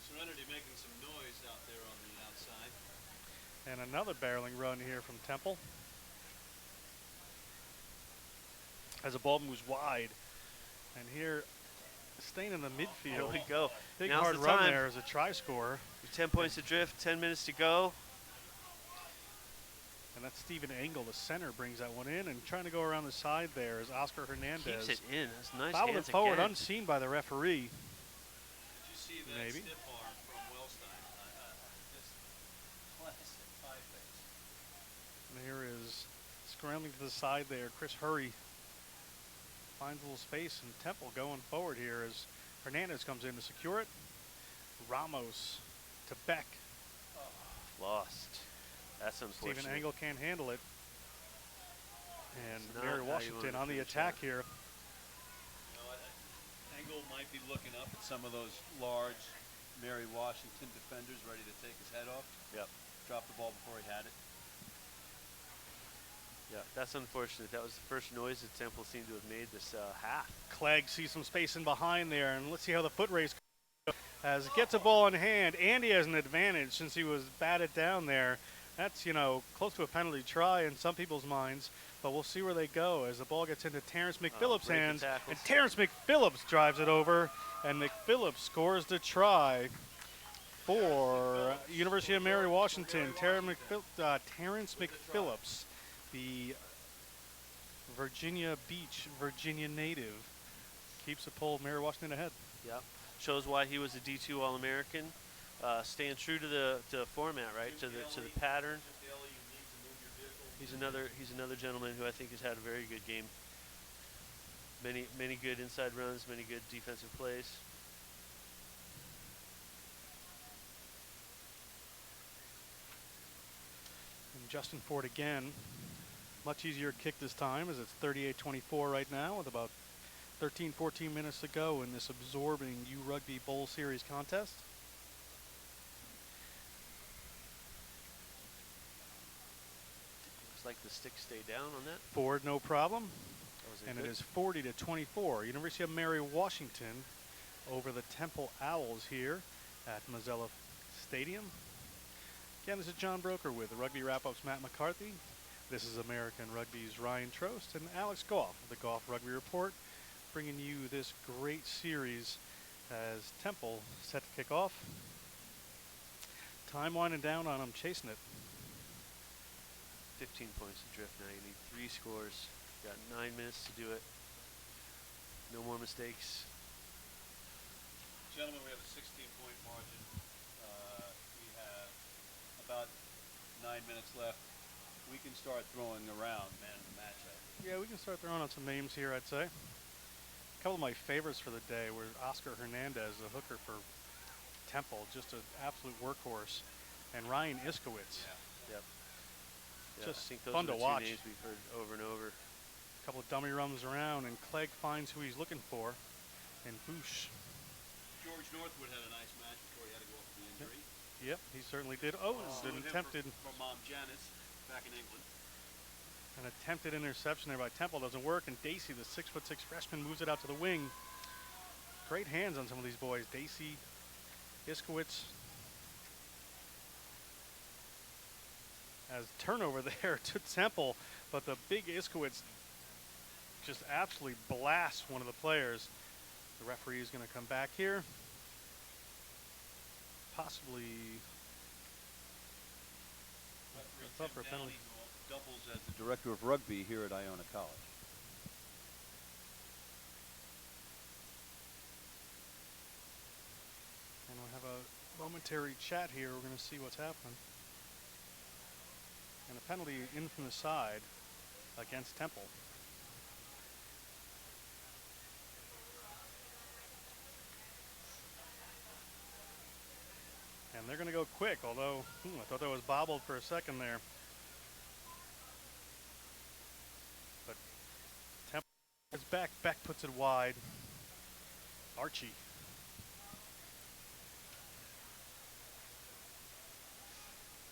Serenity making some noise out there on the outside. And another barreling run here from Temple. As the ball moves wide. And here, staying in the midfield. There we go. Big Now's hard the run time. there as a try scorer. 10 points adrift, 10 minutes to go. And that's Stephen Engel, the center, brings that one in. And trying to go around the side there is Oscar Hernandez. Keeps it in. That's nice. Fouled it hands forward, again. unseen by the referee. Did you see that Maybe. stiff arm from Wellstein? Just classic pie face. And here is scrambling to the side there. Chris Hurry finds a little space, and Temple going forward here as Hernandez comes in to secure it. Ramos to Beck. Lost. That's unfortunate. Stephen Engel can't handle it. And It's not Mary how you Washington wanna on the finish attack that. here. You know, Engel might be looking up at some of those large Mary Washington defenders ready to take his head off. Yep. Dropped the ball before he had it. Yeah, that's unfortunate. That was the first noise that Temple seemed to have made this half. Clegg sees some space in behind there, and let's see how the foot race goes. As it gets a ball in hand, Andy has an advantage since he was batted down there. That's, you know, close to a penalty try in some people's minds, but we'll see where they go as the ball gets into Terrence McPhillips' breaking hands, tackles. and Terrence McPhillips drives it over, and McPhillips scores the try for University of Mary Washington. Terrence McPhillips, the Virginia Beach, Virginia native, keeps the poll Mary Washington ahead. Yep. Shows why he was a D2 All-American. Staying true to the format, right? To the pattern. He's another gentleman who I think has had a very good game. Many good inside runs, many good defensive plays. And Justin Ford again, much easier kick this time as it's 38-24 right now with about 13-14 minutes to go in this absorbing URugby Bowl Series contest. Looks like the sticks stay down on that. Ford, no problem. That was And good. it is 40-24. University of Mary Washington over the Temple Owls here at Mozilla Stadium. Again, this is John Broker with the Rugby Wrap-Ups Matt McCarthy. This is American Rugby's Ryan Trost and Alex Goff of the Goff Rugby Report, bringing you this great series as Temple set to kick off. Time winding down on them, chasing it. 15 points adrift now. You need 3 scores. You got 9 minutes to do it. No more mistakes. Gentlemen, we have a 16-point margin. We have about 9 minutes left. We can start throwing around man of the match. Yeah, we can start throwing out some names here, I'd say. A couple of my favorites for the day were Oscar Hernandez, the hooker for Temple, just an absolute workhorse, and Ryan Iskowitz. Yep. Yeah, Just I think those fun are to the watch. 2 names we've heard over and over. A couple of dummy runs around, and Clegg finds who he's looking for, and boosh. George Northwood had a nice match before he had to go off with the injury. Yep, he certainly did. Oh, Suing an him attempted, for Mom Janice back in England. an attempted interception there by Temple doesn't work, and Dacey, the 6'6" freshman, moves it out to the wing. Great hands on some of these boys. Dacey, Iskowitz. As turnover there to Temple, but the big Iskowitz just absolutely blasts one of the players. The referee is going to come back here. Possibly Referee up for a Tim penalty. Downey, who doubles as the director of rugby here at Iona College. And we'll have a momentary chat here. We're going to see what's happening. And a penalty in from the side against Temple. And they're going to go quick, although I thought that was bobbled for a second there. But Temple is back. Beck puts it wide. Archie.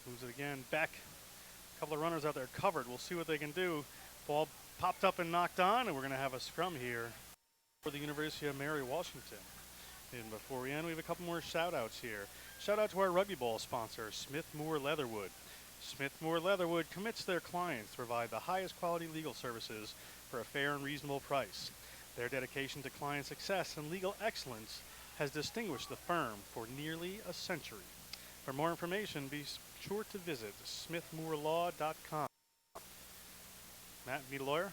Moves it again. Beck. A couple of runners out there covered. We'll see what they can do. Ball popped up and knocked on, and we're going to have a scrum here for the University of Mary Washington. And before we end, we have a couple more shout-outs here. Shout out to our rugby ball sponsor, Smith Moore Leatherwood. Smith Moore Leatherwood commits their clients to provide the highest quality legal services for a fair and reasonable price. Their dedication to client success and legal excellence has distinguished the firm for nearly a century. For more information, be sure to visit smithmoorelaw.com. Matt, need a lawyer?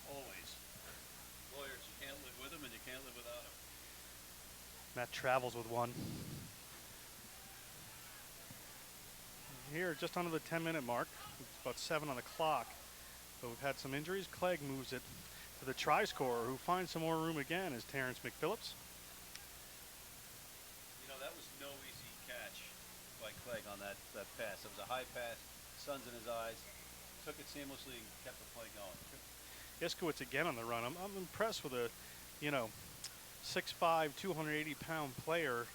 Always. Lawyers, you can't live with them and you can't live without them. Matt travels with one. Here, just under the 10-minute mark. It's about 7 on the clock. But we've had some injuries. Clegg moves it to the try scorer, who finds some more room again, is Terrence McPhillips. You know, that was no easy catch by Clegg on that pass. It was a high pass, sun's in his eyes, took it seamlessly and kept the play going. Iskowitz again on the run. I'm impressed with a, 6'5", 280-pound player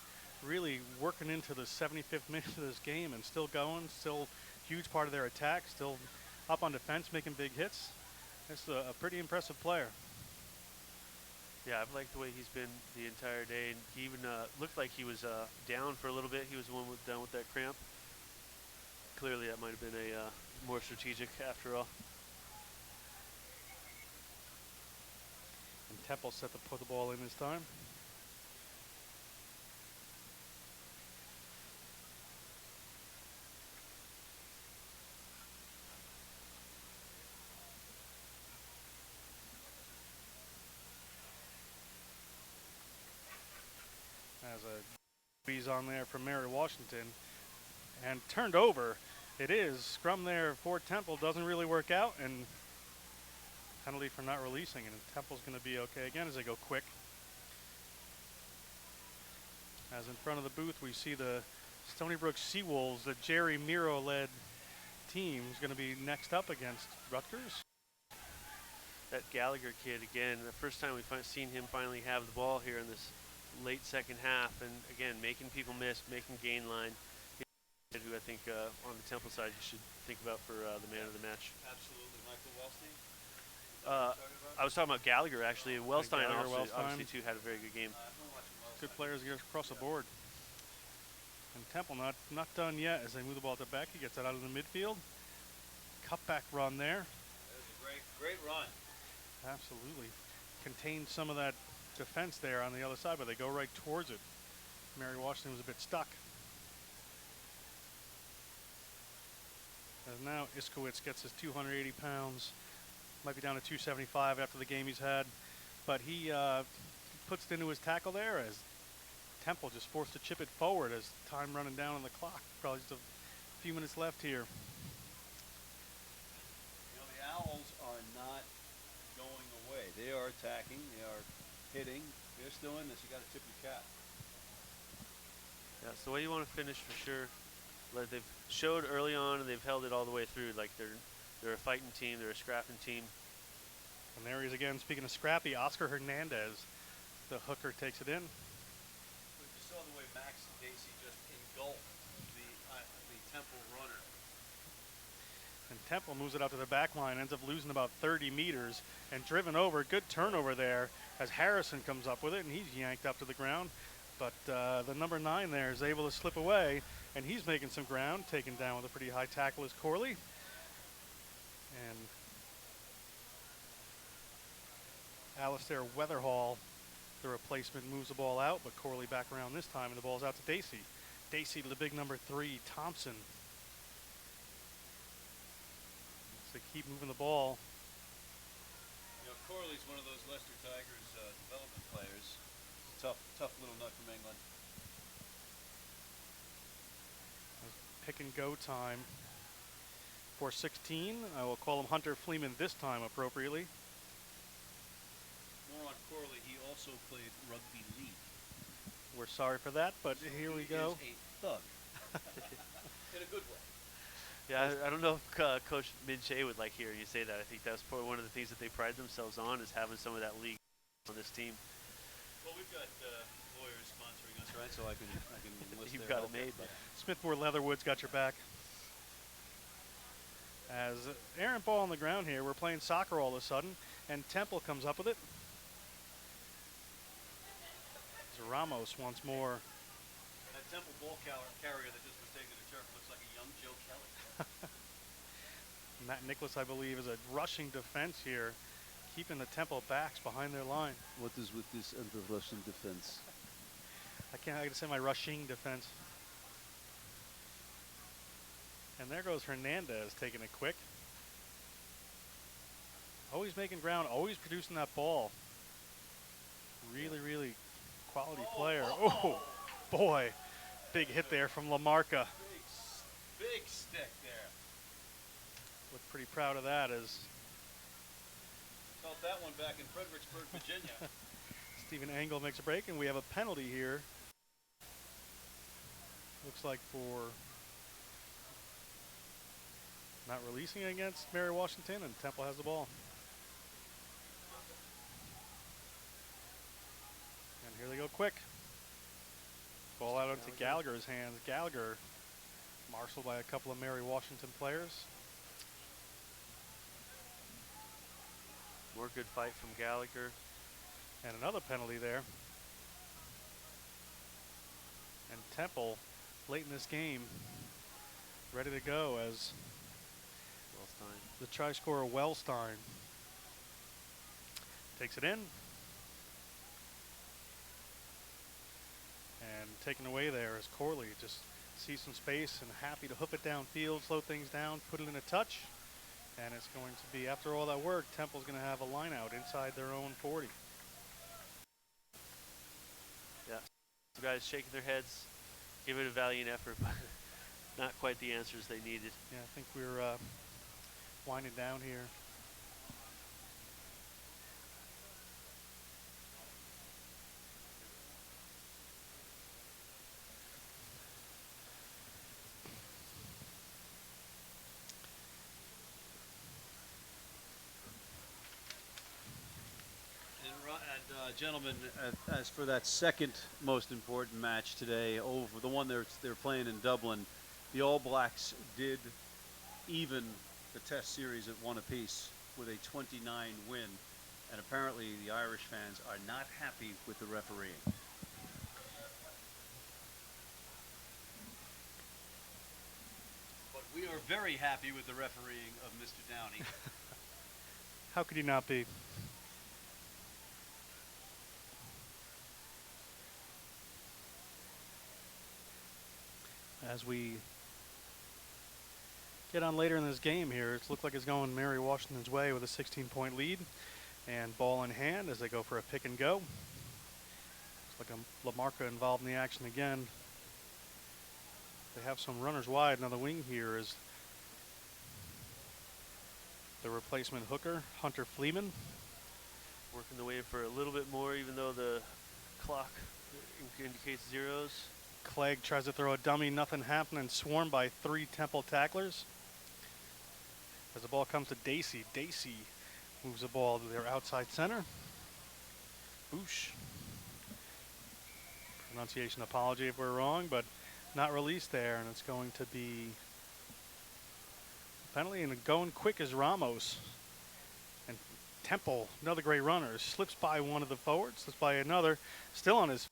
really working into the 75th minute of this game and still going, still huge part of their attack, still up on defense, making big hits. That's a pretty impressive player. Yeah, I've liked the way he's been the entire day, and he even looked like he was down for a little bit. He was the one down with that cramp. Clearly, that might have been a more strategic after all. And Temple set to put the ball in this time. Has a squeeze on there from Mary Washington and turned over. It is scrum there for Temple, doesn't really work out, and penalty for not releasing, and Temple's going to be okay again as they go quick. As in front of the booth, we see the Stony Brook Seawolves, the Jerry Miro-led team, is going to be next up against Rutgers. That Gallagher kid, again, the first time we've seen him finally have the ball here in this late second half, and again, making people miss, making gain line, who I think on the Temple side you should think about for the man of the match. Absolutely. Michael Wellstein? I was talking about Gallagher, actually. Wellstein Gallagher, obviously too had a very good game. Good players across the board. And Temple not done yet as they move the ball to Beck. He gets it out of the midfield. Cutback run there. That was a great run. Absolutely. Contained some of that defense there on the other side, but they go right towards it. Mary Washington was a bit stuck. As now Iskowitz gets his 280 pounds. Might be down to 275 after the game he's had. But he puts it into his tackle there as Temple just forced to chip it forward as time running down on the clock. Probably just a few minutes left here. You know, the Owls are not going away. They are attacking. They are hitting. They're still in this. You got to tip your cap. Yeah, it's the way you want to finish for sure. Like they've showed early on, and they've held it all the way through. Like they're a fighting team. They're a scrapping team. And there he is again. Speaking of scrappy, Oscar Hernandez, the hooker, takes it in. But you saw the way Max Dacey just engulfed the Temple runner. And Temple moves it out to the back line, ends up losing about 30 meters and driven over. Good turnover there as Harrison comes up with it, and he's yanked up to the ground. But the number 9 there is able to slip away, and he's making some ground, taken down with a pretty high tackle is Corley. And Alistair Weatherhall, the replacement, moves the ball out, but Corley back around this time, and the ball's out to Dacey. Dacey to the big number 3, Thompson. So they keep moving the ball. You know, Corley's one of those Leicester Tigers development players. He's a tough little nut from England. Pick and go time. for 16. I will call him Hunter Fleeman this time appropriately. More on Corley, he also played rugby league. We're sorry for that, but So here we he go. is a thug. In a good way. Yeah, I don't know if Coach Minche would like hearing you say that. I think that's probably one of the things that they pride themselves on is having some of that league on this team. Well, we've got lawyers sponsoring us, right? So I can enlist You've their got it help. made, but Smithmore Leatherwood's got your back. As errant ball on the ground here, we're playing soccer all of a sudden, and Temple comes up with it. As Ramos once more. That Temple ball carrier that just was taking a turf looks like a young Joe Kelly. Matt Nicholas, I believe, is a rushing defense here, keeping the Temple backs behind their line. What is with this anti-Russian defense? I gotta say my rushing defense. And there goes Hernandez taking it quick. Always making ground, always producing that ball. Really, really quality player. Oh, boy. Big hit there from Lamarca. Big stick there. Look pretty proud of that as Felt that one back in Fredericksburg, Virginia. Stephen Engel makes a break, and we have a penalty here. Looks like for not releasing against Mary Washington, and Temple has the ball. And here they go quick. Ball out into Gallagher's hands. Gallagher marshaled by a couple of Mary Washington players. more good fight from Gallagher. And another penalty there. And Temple, late in this game, ready to go as the try scorer Wellstein takes it in. And taken away there is Corley. Just sees some space and happy to hoof it downfield, slow things down, put it in a touch. And it's going to be, after all that work, Temple's going to have a line out inside their own 40. Yeah, some guys shaking their heads, give it a valiant effort, but not quite the answers they needed. Yeah, I think we're winding down here. Gentlemen, as for that second most important match today, over the one they're playing in Dublin, the All Blacks did even the Test series at 1 apiece with a 29 win, and apparently the Irish fans are not happy with the refereeing. But we are very happy with the refereeing of Mr. Downey. How could you not be? As we get on later in this game here, it looks like it's going Mary Washington's way with a 16-point lead. And ball in hand as they go for a pick and go. Looks like Lamarca involved in the action again. They have some runners wide. Now the wing here is the replacement hooker, Hunter Fleeman. Working the way for a little bit more, even though the clock indicates zeros. Clegg tries to throw a dummy, nothing happening, swarmed by 3 Temple tacklers. As the ball comes to Dacey, Dacey moves the ball to their outside center. Boosh. Pronunciation apology if we're wrong, but not released there, and it's going to be a penalty, and going quick is Ramos. And Temple, another great runner, slips by one of the forwards, slips by another, still on his feet.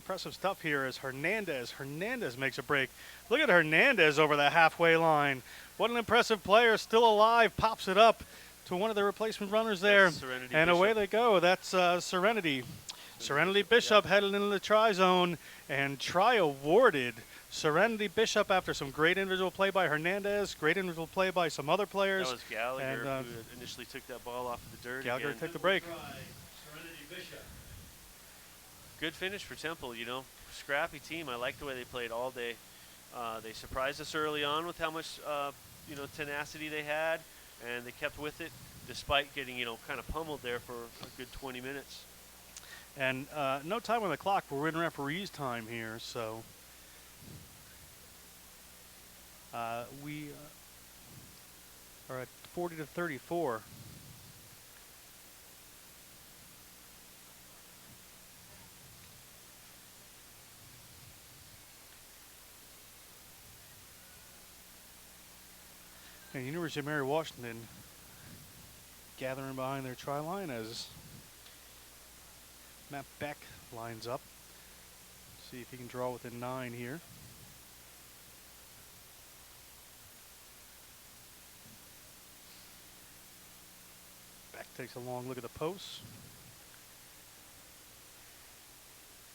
Impressive stuff here as Hernandez. Hernandez makes a break. Look at Hernandez over the halfway line. What an impressive player, still alive, pops it up to one of the replacement runners there. And Bishop. Away they go. That's Serenity. Serenity Bishop headed into the try zone, and try awarded. Serenity Bishop after some great individual play by Hernandez, great individual play by some other players. That was Gallagher and, who initially took that ball off of the dirt. Gallagher again. took the break. Serenity Bishop. Good finish for Temple, you know. Scrappy team. I like the way they played all day. They surprised us early on with how much tenacity they had, and they kept with it despite getting kind of pummeled there for a good 20 minutes. And no time on the clock. We're in referee's time here, so we are at 40-34. And University of Mary Washington gathering behind their try line as Matt Beck lines up. See if he can draw within 9 here. Beck takes a long look at the post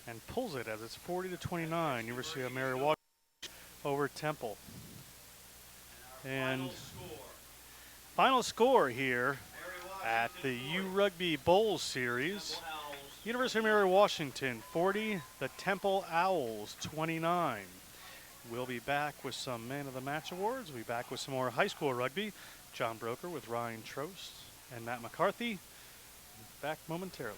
and pulls it as it's 40-29. University of Mary Washington over Temple. And final score here at the URugby Bowl Series. University of Mary Washington 40, the Temple Owls 29. We'll be back with some Man of the Match awards. We'll be back with some more high school rugby. John Broker with Ryan Trost and Matt McCarthy. Back momentarily.